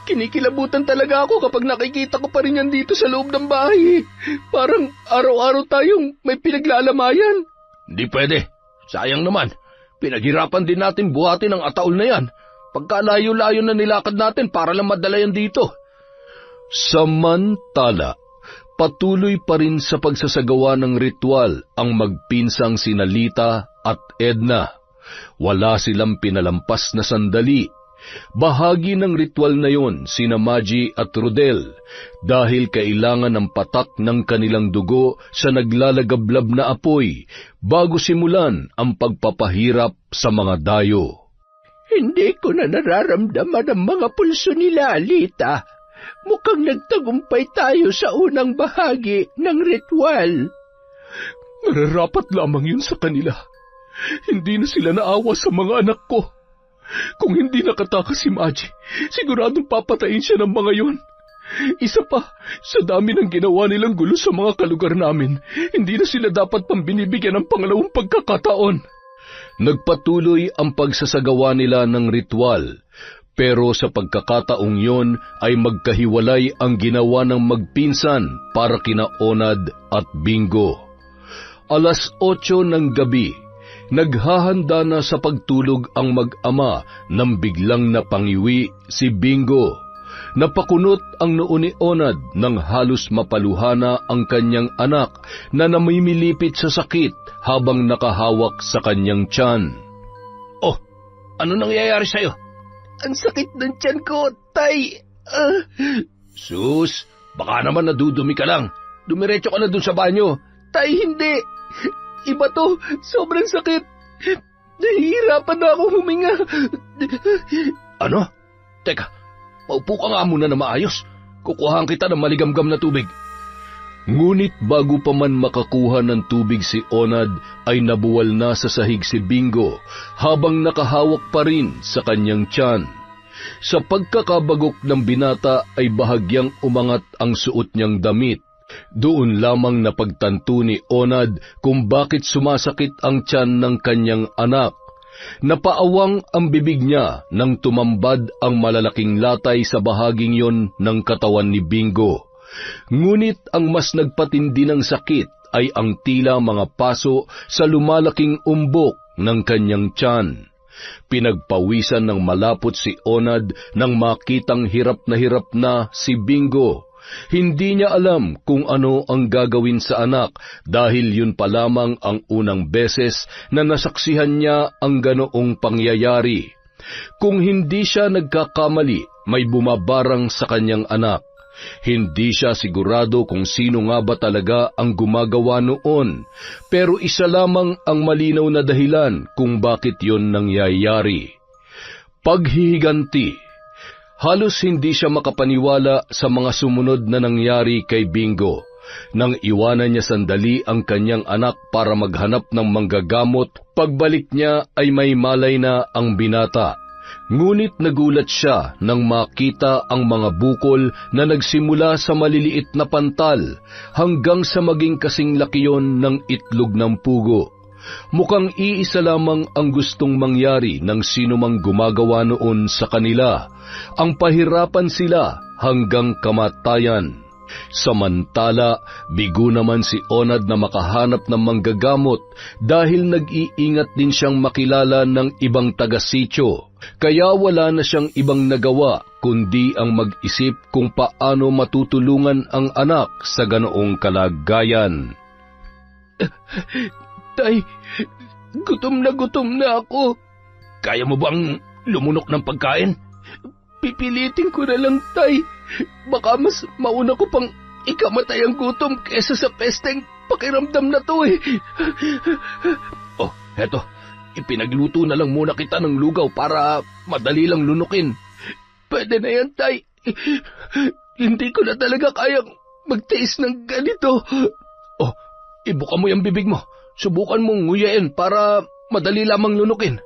Speaker 1: Kinikilabutan talaga ako kapag nakikita ko pa rin yan dito sa loob ng bahay. Parang araw-araw tayong may pinaglalamayan.
Speaker 3: Hindi pwede. Sayang naman. Pinaghirapan din natin buhatin ang ataol na yan. Pagkalayo-layo na nilakad natin para lang madala yan dito.
Speaker 2: Samantala, patuloy pa rin sa pagsasagawa ng ritual ang magpinsang sina Lita at Edna. Wala silang pinalampas na sandali. Bahagi ng ritual na yon sina Maji at Rodel dahil kailangan ng patak ng kanilang dugo sa naglalagablab na apoy bago simulan ang pagpapahirap sa mga dayo.
Speaker 1: Hindi ko na nararamdaman ang mga pulso nila, Lita. Mukhang nagtagumpay tayo sa unang bahagi ng ritual.
Speaker 3: Nararapat lamang yun sa kanila. Hindi na sila naawa sa mga anak ko. Kung hindi nakatakas si Maji, siguradong papatayin siya ng mga yun. Isa pa, sa dami ng ginawa nilang gulo sa mga kalugar namin, hindi na sila dapat pang binibigyan ng pangalawang pagkakataon.
Speaker 2: Nagpatuloy ang pagsasagawa nila ng ritual, pero sa pagkakataong yon ay magkahiwalay ang ginawa ng magpinsan para kina Onad at Bingo. 8:00 ng gabi, naghahanda na sa pagtulog ang mag-ama nang biglang napangiwi si Bingo. Napakunot ang noo ni Onad nang halos mapaluhana ang kanyang anak na namimilipit sa sakit habang nakahawak sa kanyang tiyan.
Speaker 4: Oh, ano nangyayari sa'yo?
Speaker 1: Ang sakit ng tiyan ko, Tay.
Speaker 4: Sus, baka naman nadudumi ka lang. Dumiretso ka na dun sa banyo.
Speaker 1: Tay, hindi. Iba to. Sobrang sakit. Nahihirapan na ako huminga.
Speaker 4: Ano? Teka, maupo ka nga muna na maayos. Kukuhaan kita ng maligamgam na tubig.
Speaker 2: Ngunit bago pa man makakuha ng tubig si Onad, ay nabuwal na sa sahig si Bingo habang nakahawak pa rin sa kanyang tiyan. Sa pagkakabagok ng binata ay bahagyang umangat ang suot niyang damit. Doon lamang napagtanto ni Onad kung bakit sumasakit ang tiyan ng kanyang anak. Napaawang ang bibig niya nang tumambad ang malalaking latay sa bahaging yon ng katawan ni Bingo. Ngunit ang mas nagpatindi ng sakit ay ang tila mga paso sa lumalaking umbok ng kanyang tiyan. Pinagpawisan ng malapot si Onad nang makitang hirap na si Bingo. Hindi niya alam kung ano ang gagawin sa anak dahil yun pa lamang ang unang beses na nasaksihan niya ang ganoong pangyayari. Kung hindi siya nagkakamali, may bumabarang sa kanyang anak. Hindi siya sigurado kung sino nga ba talaga ang gumagawa noon, pero isa lamang ang malinaw na dahilan kung bakit yun nangyayari. Paghihiganti. Halos hindi siya makapaniwala sa mga sumunod na nangyari kay Bingo. Nang iwanan niya sandali ang kanyang anak para maghanap ng manggagamot, pagbalik niya ay may malay na ang binata. Ngunit nagulat siya nang makita ang mga bukol na nagsimula sa maliliit na pantal hanggang sa maging kasing laki yon ng itlog ng pugo. Mukhang iisa lamang ang gustong mangyari ng sinumang gumagawa noon sa kanila, ang pahirapan sila hanggang kamatayan. Samantala, bigo naman si Onad na makahanap ng manggagamot dahil nag-iingat din siyang makilala ng ibang taga-sityo. Kaya wala na siyang ibang nagawa kundi ang mag-isip kung paano matutulungan ang anak sa ganoong kalagayan.
Speaker 1: Tay, gutom na ako.
Speaker 4: Kaya mo bang lumunok ng pagkain?
Speaker 1: Pipilitin ko na lang, Tay. Baka mas mauna ko pang ikamatay ang gutom kesa sa pesteng pakiramdam na to eh.
Speaker 4: Oh, heto. Ipinagluto na lang muna kita ng lugaw para madali lang lunukin.
Speaker 1: Pwede na yan, Tay. Hindi ko na talaga kayang magtiis ng ganito.
Speaker 4: Oh, ibuka mo yung bibig mo. Subukan mong nguyain para madali lamang lunukin.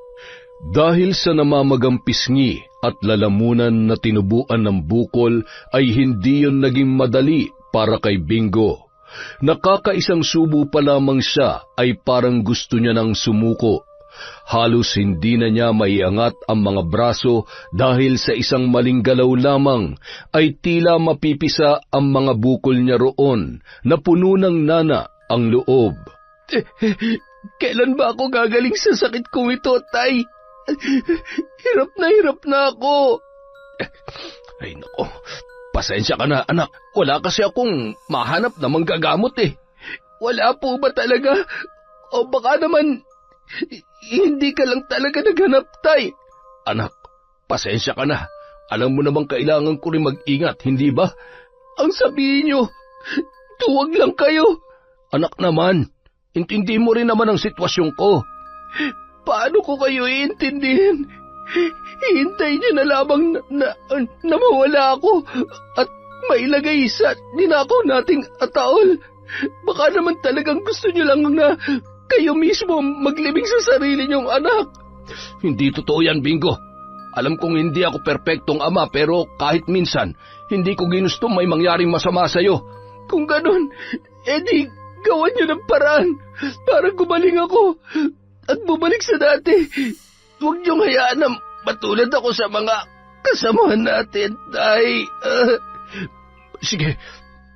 Speaker 2: Dahil sa namamagang pisngi at lalamunan na tinubuan ng bukol ay hindi yon naging madali para kay Bingo. Nakakaisang subo pa lamang siya ay parang gusto niya nang sumuko. Halos hindi na niya maiangat ang mga braso dahil sa isang maling galaw lamang ay tila mapipisa ang mga bukol niya roon na puno ng nana ang loob.
Speaker 1: Kailan ba ako gagaling sa sakit kong ito, Tay? Hirap na ako.
Speaker 4: Ay nako, pasensya ka na anak. Wala kasi akong mahanap na manggagamot eh.
Speaker 1: Wala po ba talaga? O baka naman hindi ka lang talaga naghanap, Tay?
Speaker 4: Anak, pasensya ka na. Alam mo namang kailangan ko rin mag-ingat, hindi ba?
Speaker 1: Ang sabihin nyo, tuwag lang kayo.
Speaker 4: Anak naman, intindi mo rin naman ang sitwasyon ko.
Speaker 1: Paano ko kayo iintindihin? Hihintay niyo na lamang na mawala ako at mailagay sa ninakaw nating ataol. Baka naman talagang gusto niyo lang na kayo mismo maglibing sa sarili niyong anak.
Speaker 4: Hindi totoo yan, Bingo. Alam kong hindi ako perpektong ama pero kahit minsan, hindi ko ginusto may mangyaring masama sa'yo.
Speaker 1: Kung ganun, edi gawan niyo ng paraan para gumaling ako at bumalik sa dati. Huwag niyong hayaan na matulad ako sa mga kasamahan natin, Tay.
Speaker 4: Sige,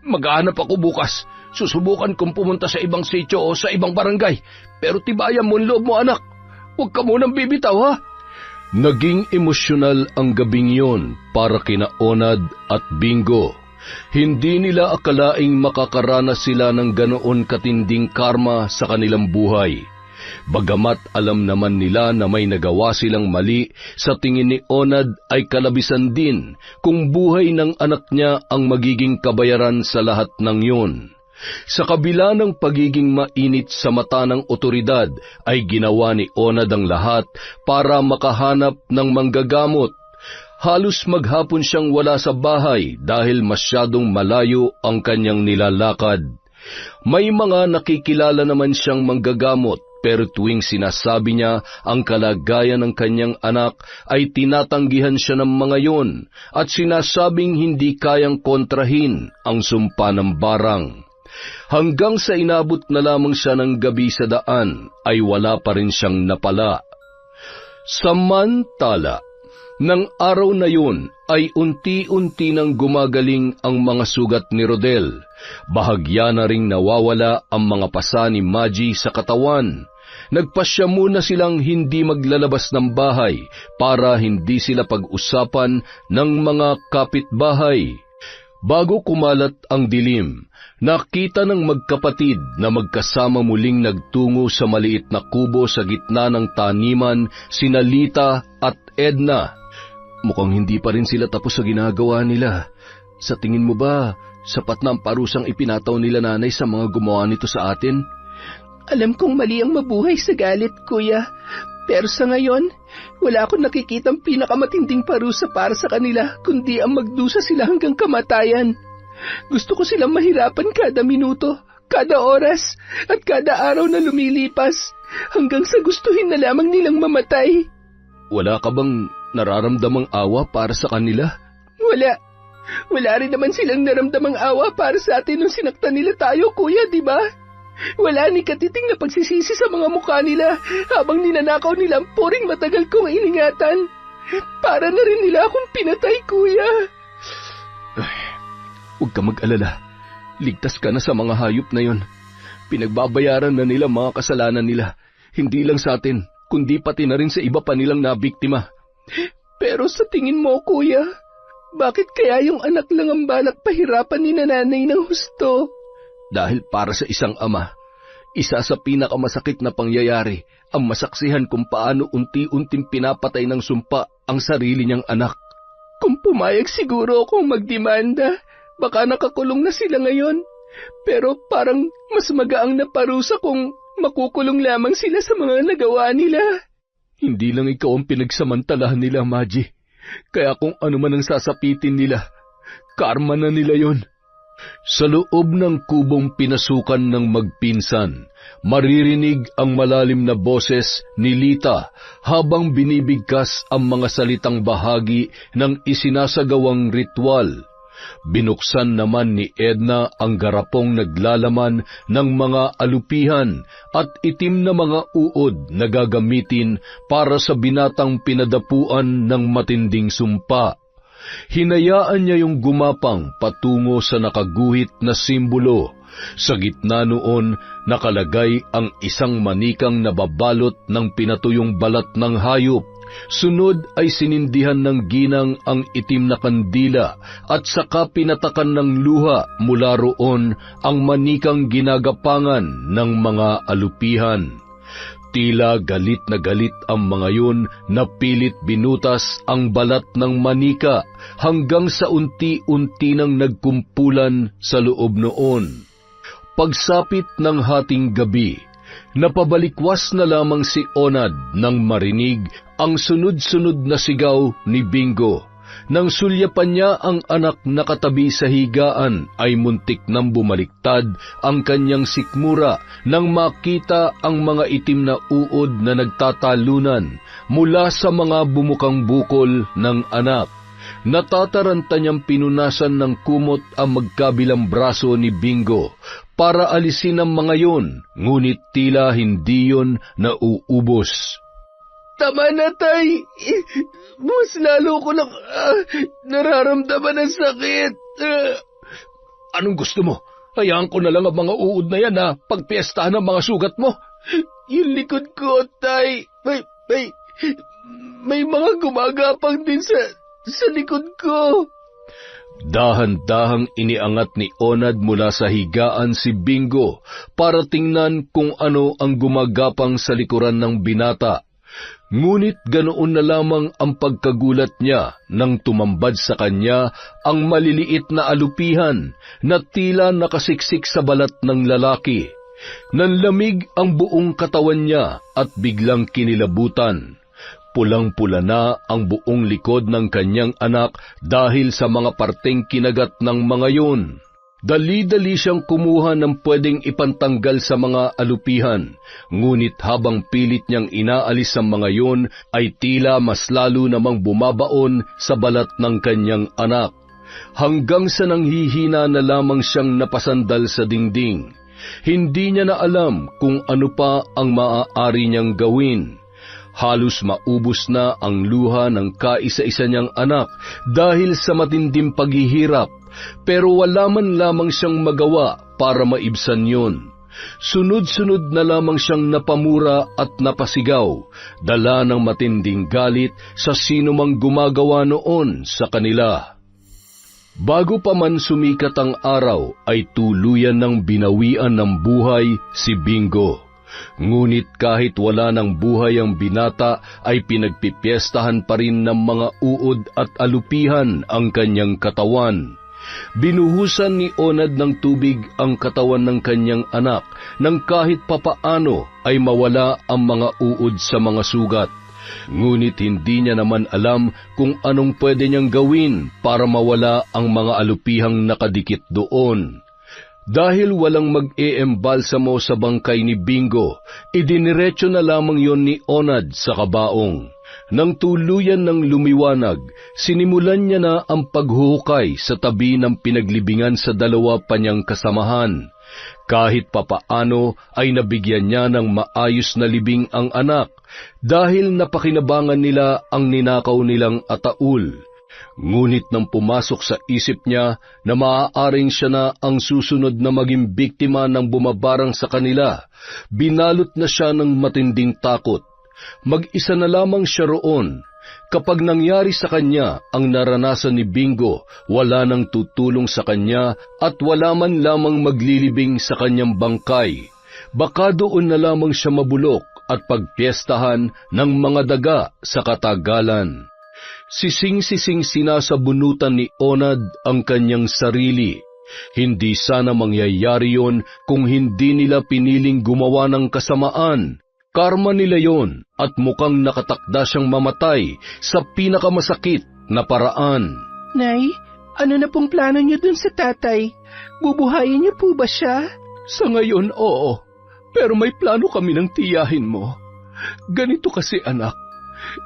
Speaker 4: maghahanap ako bukas. Susubukan kong pumunta sa ibang sitio o sa ibang barangay. Pero tibayan mo ang loob mo, anak. Huwag ka munang bibitaw, ha?
Speaker 2: Naging emosyonal ang gabing yon para kina Onad at Bingo. Hindi nila akalaing makakaranas sila ng ganoon katinding karma sa kanilang buhay. Bagamat alam naman nila na may nagawa silang mali, sa tingin ni Onad ay kalabisan din kung buhay ng anak niya ang magiging kabayaran sa lahat ng yun. Sa kabila ng pagiging mainit sa mata ng otoridad, ay ginawa ni Onad ang lahat para makahanap ng manggagamot. Halos maghapon siyang wala sa bahay dahil masyadong malayo ang kanyang nilalakad. May mga nakikilala naman siyang manggagamot, pero tuwing sinasabi niya ang kalagayan ng kanyang anak ay tinatanggihan siya ng mga yon at sinasabing hindi kayang kontrahin ang sumpa ng barang. Hanggang sa inabot na lamang siya ng gabi sa daan, ay wala pa rin siyang napala. Samantala, nang araw na yun ay unti-unti nang gumagaling ang mga sugat ni Rodel. Bahagya na ring nawawala ang mga pasa ni Maggie sa katawan. Nagpasya muna silang hindi maglalabas ng bahay para hindi sila pag-usapan ng mga kapitbahay. Bago kumalat ang dilim, nakita ng magkapatid na magkasama muling nagtungo sa maliit na kubo sa gitna ng taniman sina Lita at Edna. Mukhang hindi pa rin sila tapos sa ginagawa nila. Sa tingin mo ba, sapat na ang parusang ipinataw nila nanay sa mga gumawa nito sa atin?
Speaker 1: Alam kong mali ang mabuhay sa galit, Kuya. Pero sa ngayon, wala akong nakikitang pinakamatinding parusa para sa kanila, kundi ang magdusa sila hanggang kamatayan. Gusto ko silang mahirapan kada minuto, kada oras, at kada araw na lumilipas, hanggang sa gustuhin na lamang nilang mamatay.
Speaker 2: Wala ka bang nararamdamang awa para sa kanila?
Speaker 1: Wala. Wala rin naman silang naramdamang awa para sa atin nung sinaktan nila tayo, Kuya, di ba? Wala ni katiting na pagsisisi sa mga mukha nila habang ninanakaw nila ang puring matagal kong iningatan. Para na rin nila akong pinatay, Kuya.
Speaker 2: Huwag ka mag-alala. Ligtas ka na sa mga hayop na yon. Pinagbabayaran na nila mga kasalanan nila. Hindi lang sa atin, kundi pati na rin sa iba pa nilang nabiktima.
Speaker 1: Pero sa tingin mo, Kuya, bakit kaya yung anak lang ang balak pahirapan ni nanay ng husto?
Speaker 2: Dahil para sa isang ama, isa sa pinakamasakit na pangyayari ang masaksihan kung paano unti-unting pinapatay ng sumpa ang sarili niyang anak.
Speaker 1: Kung pumayag siguro akong magdemanda, baka nakakulong na sila ngayon. Pero parang mas magaang na parusa kung makukulong lamang sila sa mga nagawa nila.
Speaker 2: Hindi lang ikaw ang pinagsamantalahan nila, Maggie. Kaya kung ano man ang sasapitin nila, karma na nila yon. Sa loob ng kubong pinasukan ng magpinsan, maririnig ang malalim na boses ni Lita habang binibigkas ang mga salitang bahagi ng isinasagawang ritual. Binuksan naman ni Edna ang garapong naglalaman ng mga alupihan at itim na mga uod na gagamitin para sa binatang pinadapuan ng matinding sumpa. Hinayaan niya yung gumapang patungo sa nakaguhit na simbolo. Sa gitna noon, nakalagay ang isang manikang nababalot ng pinatuyong balat ng hayop. Sunod ay sinindihan ng ginang ang itim na kandila at saka pinatakan ng luha mula roon ang manikang ginagapangan ng mga alupihan. Tila galit na galit ang mga yun na pilit binutas ang balat ng manika hanggang sa unti-unti nang nagkumpulan sa loob noon. Pagsapit ng hating gabi, napabalikwas na lamang si Onad nang marinig ang sunod-sunod na sigaw ni Bingo. Nang sulyapan niya ang anak na katabi sa higaan, ay muntik nang bumaliktad ang kanyang sikmura nang makita ang mga itim na uod na nagtatalunan mula sa mga bumukang bukol ng anak. Natataranta niyang pinunasan ng kumot ang magkabilang braso ni Bingo para alisin ang mga yon, ngunit tila hindi yon nauubos.
Speaker 1: Tama na, Tay. Mas lalo ko lang nararamdaman ang sakit.
Speaker 3: Anong gusto mo? Hayaan ko na lang ang mga uod na yan na pagpiestahan ng mga sugat mo.
Speaker 1: Yung likod ko, Tay. May mga gumagapang din sa likod ko.
Speaker 2: Dahan-dahang iniangat ni Onad mula sa higaan si Bingo para tingnan kung ano ang gumagapang sa likuran ng binata. Ngunit ganoon na lamang ang pagkagulat niya nang tumambad sa kanya ang maliliit na alupihan na tila nakasiksik sa balat ng lalaki. Nanlamig ang buong katawan niya at biglang kinilabutan. Pulang-pula na ang buong likod ng kanyang anak dahil sa mga parteng kinagat ng mga yun. Dali-dali siyang kumuha ng pwedeng ipantanggal sa mga alupihan, ngunit habang pilit niyang inaalis ang mga yun, ay tila mas lalo namang bumabaon sa balat ng kanyang anak. Hanggang sa nanghihina na lamang siyang napasandal sa dingding. Hindi niya na alam kung ano pa ang maaari niyang gawin. Halos maubos na ang luha ng kaisa-isa niyang anak dahil sa matinding paghihirap, pero wala man lamang siyang magawa para maibsan yon. Sunod-sunod na lamang siyang napamura at napasigaw, dala ng matinding galit sa sinumang gumagawa noon sa kanila. Bago pa man sumikat ang araw, ay tuluyan ng binawian ng buhay si Bingo. Ngunit kahit wala ng buhay ang binata, ay pinagpipiestahan pa rin ng mga uod at alupihan ang kanyang katawan. Binuhusan ni Onad ng tubig ang katawan ng kanyang anak nang kahit papaano ay mawala ang mga uod sa mga sugat. Ngunit hindi niya naman alam kung anong pwede niyang gawin para mawala ang mga alupihang nakadikit doon. Dahil walang mag-eembalsamo sa bangkay ni Bingo, idiniretso na lamang yon ni Onad sa kabaong. Nang tuluyan ng lumiwanag, sinimulan niya na ang paghuhukay sa tabi ng pinaglibingan sa dalawa pa niyang kasamahan. Kahit papaano ay nabigyan niya ng maayos na libing ang anak dahil napakinabangan nila ang ninakaw nilang ataul. Ngunit nang pumasok sa isip niya na maaaring siya na ang susunod na maging biktima ng bumabarang sa kanila, binalot na siya ng matinding takot. Mag-isa na lamang siya roon. Kapag nangyari sa kanya ang naranasan ni Bingo, wala nang tutulong sa kanya at wala man lamang maglilibing sa kanyang bangkay. Baka doon na lamang siya mabulok at pagpiestahan ng mga daga sa katagalan. Sising-sising sinasabunutan ni Onad ang kanyang sarili. Hindi sana mangyayari yon kung hindi nila piniling gumawa ng kasamaan. Karma nila yon at mukhang nakatakda siyang mamatay sa pinakamasakit na paraan.
Speaker 1: Nay, ano na pong plano niyo dun sa tatay? Bubuhayin niyo po ba siya?
Speaker 3: Sa ngayon, oo. Pero may plano kami ng tiyahin mo. Ganito kasi, anak.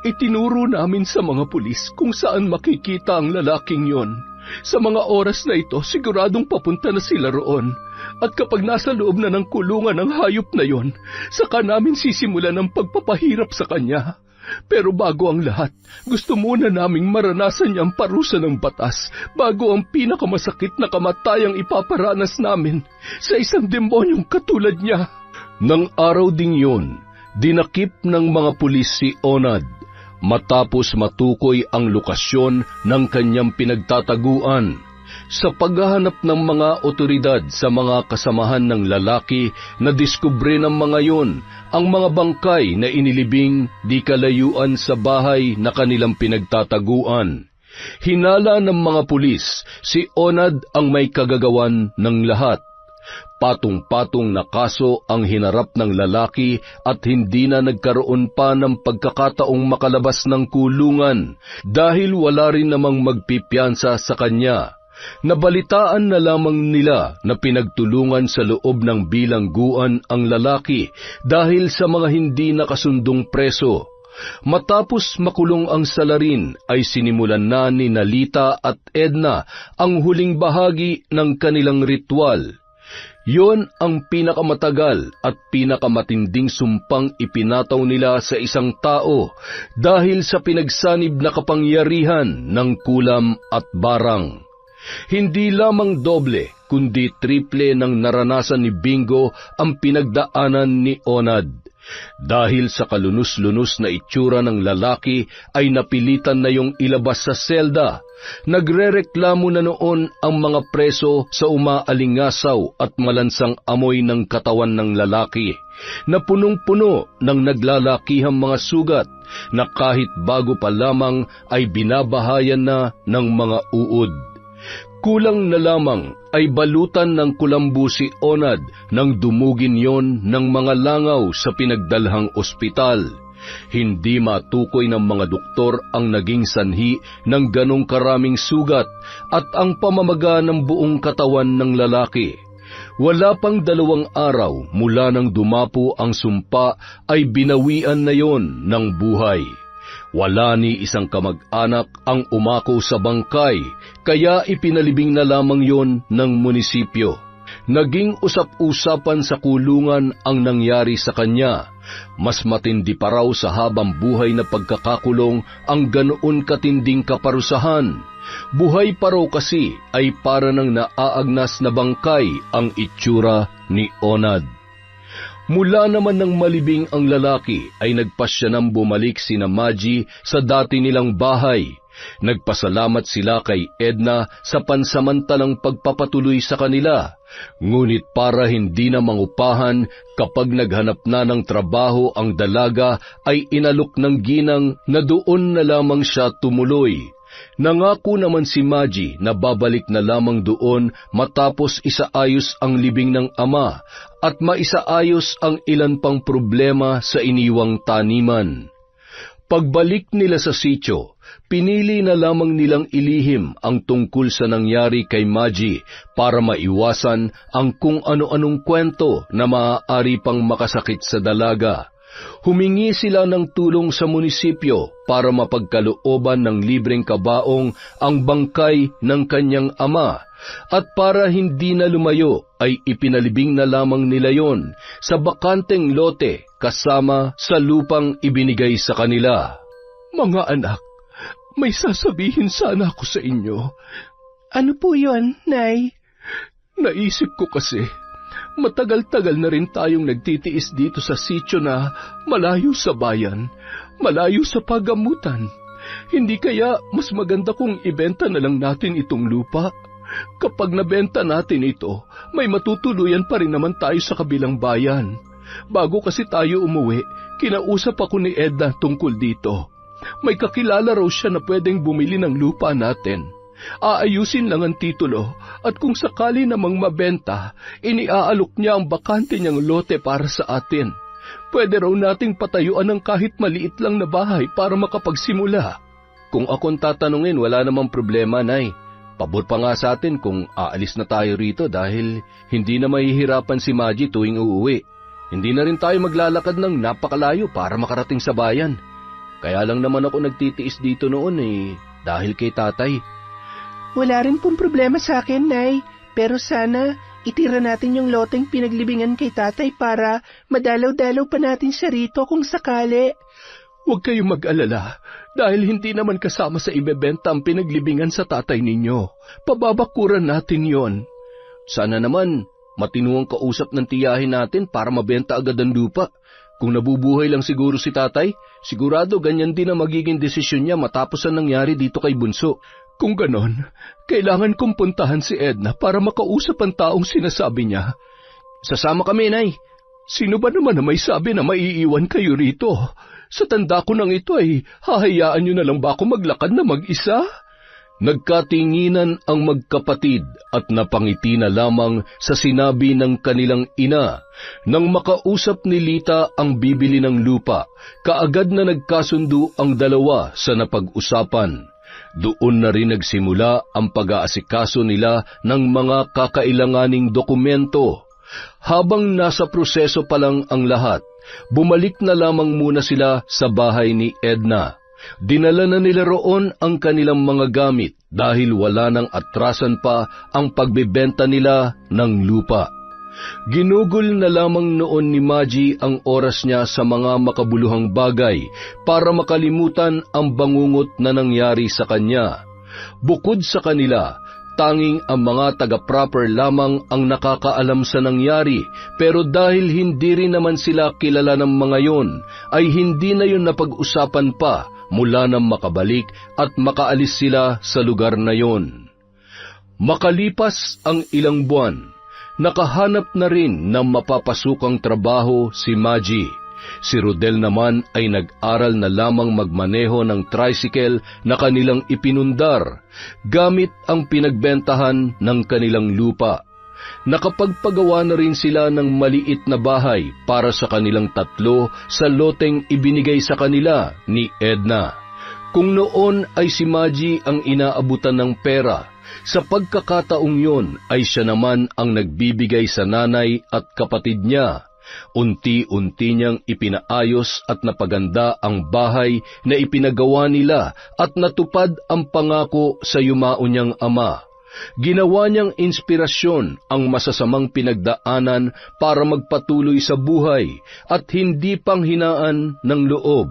Speaker 3: Itinuro namin sa mga pulis kung saan makikita ang lalaking yon. Sa mga oras na ito, siguradong papunta na sila roon. At kapag nasa loob na ng kulungan ng hayop na yon, saka namin sisimulan ang pagpapahirap sa kanya. Pero bago ang lahat, gusto muna naming maranasan niya ang parusa ng batas bago ang pinakamasakit na kamatayang ipaparanas namin sa isang demonyong katulad niya.
Speaker 2: Nang araw ding yon, dinakip ng mga pulis si Onad. Matapos matukoy ang lokasyon ng kanyang pinagtataguan. Sa paghahanap ng mga otoridad sa mga kasamahan ng lalaki, nadiskubre ng mga yon ang mga bangkay na inilibing di kalayuan sa bahay na kanilang pinagtataguan. Hinala ng mga pulis, si Onad ang may kagagawan ng lahat. Patong-patong na kaso ang hinarap ng lalaki at hindi na nagkaroon pa ng pagkakataong makalabas ng kulungan dahil wala rin namang magpipiyansa sa kanya. Nabalitaan na lamang nila na pinagtulungan sa loob ng bilangguan ang lalaki dahil sa mga hindi nakasundong preso. Matapos makulong ang salarin ay sinimulan na ni Nalita at Edna ang huling bahagi ng kanilang ritual. Yon ang pinakamatagal at pinakamatinding sumpang ipinataw nila sa isang tao dahil sa pinagsanib na kapangyarihan ng kulam at barang. Hindi lamang doble, kundi triple ng naranasan ni Bingo ang pinagdaanan ni Onad. Dahil sa kalunos-lunos na itsura ng lalaki ay napilitan na yung ilabas sa selda. Nagrereklamo na noon ang mga preso sa umaalingasaw at malansang amoy ng katawan ng lalaki, na punong-puno ng naglalakihang mga sugat na kahit bago pa lamang ay binabahayan na ng mga uod. Kulang na lamang ay balutan ng kulambu si Onad nang dumugin yon ng mga langaw sa pinagdalhang ospital. Hindi matukoy ng mga doktor ang naging sanhi ng ganong karaming sugat at ang pamamaga ng buong katawan ng lalaki. Wala pang 2 araw mula nang dumapo ang sumpa ay binawian na yon ng buhay. Wala ni isang kamag-anak ang umako sa bangkay, kaya ipinalibing na lamang yon ng munisipyo. Naging usap-usapan sa kulungan ang nangyari sa kanya. Mas matindi pa raw sa habang buhay na pagkakakulong ang ganoon katinding kaparusahan. Buhay pa raw kasi ay para ng naaagnas na bangkay ang itsura ni Onad. Mula naman ng malibing ang lalaki ay nagpasya nang bumalik sina Maji sa dati nilang bahay. Nagpasalamat sila kay Edna sa pansamantalang pagpapatuloy sa kanila. Ngunit para hindi na mangupahan, kapag naghanap na ng trabaho ang dalaga ay inalok ng ginang na doon na lamang siya tumuloy. Nangako naman si Maji na babalik na lamang doon matapos isaayos ang libing ng ama at maisaayos ang ilan pang problema sa iniwang taniman. Pagbalik nila sa sitio, pinili na lamang nilang ilihim ang tungkol sa nangyari kay Maji para maiwasan ang kung ano-anong kwento na maaari pang makasakit sa dalaga. Humingi sila ng tulong sa munisipyo para mapagkalooban ng libreng kabaong ang bangkay ng kanyang ama at para hindi na lumayo ay ipinalibing na lamang nila yon sa bakanteng lote kasama sa lupang ibinigay sa kanila.
Speaker 3: Mga anak, may sasabihin sana ako sa inyo.
Speaker 1: Ano po yon, Nay?
Speaker 3: Naisip ko kasi, matagal-tagal na rin tayong nagtitiis dito sa sityo na malayo sa bayan, malayo sa paggamutan. Hindi kaya mas maganda kung ibenta na lang natin itong lupa? Kapag nabenta natin ito, may matutuluyan pa rin naman tayo sa kabilang bayan. Bago kasi tayo umuwi, kinausap ako ni Edna tungkol dito. May kakilala raw siya na pwedeng bumili ng lupa natin. Aayusin lang ang titulo at kung sakali namang mabenta, iniaalok niya ang bakante niyang lote para sa atin. Pwede raw nating patayuan ng kahit maliit lang na bahay para makapagsimula.
Speaker 2: Kung akong tatanungin, wala namang problema, Nay. Pabor pa nga sa atin kung aalis na tayo rito dahil hindi na mahihirapan si Maji tuwing uuwi. Hindi na rin tayo maglalakad ng napakalayo para makarating sa bayan. Kaya lang naman ako nagtitiis dito noon dahil kay tatay.
Speaker 1: Wala rin pong problema sa akin, Nay. Pero sana itira natin yung loteng pinaglibingan kay tatay para madalaw-dalaw pa natin siya rito kung sakali.
Speaker 3: Huwag kayong mag-alala dahil hindi naman kasama sa ibebenta ang pinaglibingan sa tatay ninyo. Pababakuran natin yon.
Speaker 2: Sana naman matinuang kausap ng tiyahin natin para mabenta agad ang lupa. Kung nabubuhay lang siguro si tatay, sigurado ganyan din ang magiging desisyon niya matapos ang nangyari dito kay Bunso.
Speaker 3: Kung ganon, kailangan kong puntahan si Edna para makausap ang taong sinasabi niya.
Speaker 2: Sasama kami, Nay.
Speaker 3: Sino ba naman na may sabi na maiiwan kayo rito? Sa tanda ko nang ito ay hahayaan niyo na lang ba ako maglakad na mag-isa?
Speaker 2: Nagkatinginan ang magkapatid at napangiti na lamang sa sinabi ng kanilang ina. Nang makausap ni Lita ang bibili ng lupa, kaagad na nagkasundo ang dalawa sa napag-usapan. Doon na rin nagsimula ang pag-aasikaso nila ng mga kakailanganing dokumento. Habang nasa proseso pa lang ang lahat, bumalik na lamang muna sila sa bahay ni Edna. Dinala na nila roon ang kanilang mga gamit dahil wala nang atrasan pa ang pagbebenta nila ng lupa. Ginugol na lamang noon ni Maggie ang oras niya sa mga makabuluhang bagay para makalimutan ang bangungot na nangyari sa kanya. Bukod sa kanila, tanging ang mga taga-proper lamang ang nakakaalam sa nangyari, pero dahil hindi rin naman sila kilala ng mga yon, ay hindi na yun napag-usapan pa mula nang makabalik at makaalis sila sa lugar na yon. Makalipas ang ilang buwan, nakahanap na rin ng mapapasukang trabaho si Maggie. Si Rodel naman ay nag-aral na lamang magmaneho ng tricycle na kanilang ipinundar, gamit ang pinagbentahan ng kanilang lupa. Nakapagpagawa na rin sila ng maliit na bahay para sa kanilang tatlo sa loteng ibinigay sa kanila ni Edna. Kung noon ay si Maggie ang inaabutan ng pera, sa pagkakataong yon ay siya naman ang nagbibigay sa nanay at kapatid niya. Unti-unti niyang ipinaayos at napaganda ang bahay na ipinagawa nila at natupad ang pangako sa yumao niyang ama. Ginawa niyang inspirasyon ang masasamang pinagdaanan para magpatuloy sa buhay at hindi panghinaan ng loob.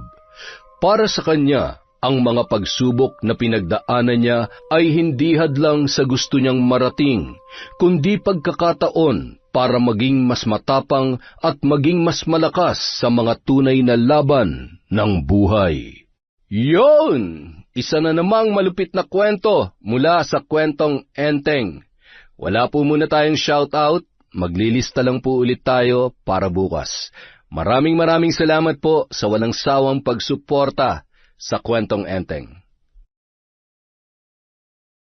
Speaker 2: Para sa kanya, ang mga pagsubok na pinagdaanan niya ay hindi hadlang sa gusto niyang marating, kundi pagkakataon para maging mas matapang at maging mas malakas sa mga tunay na laban ng buhay. Yon! Isa na namang malupit na kwento mula sa Kwentong Enteng. Wala po muna tayong shoutout, maglilista lang po ulit tayo para bukas. Maraming salamat po sa walang sawang pagsuporta sa Kwentong Enteng.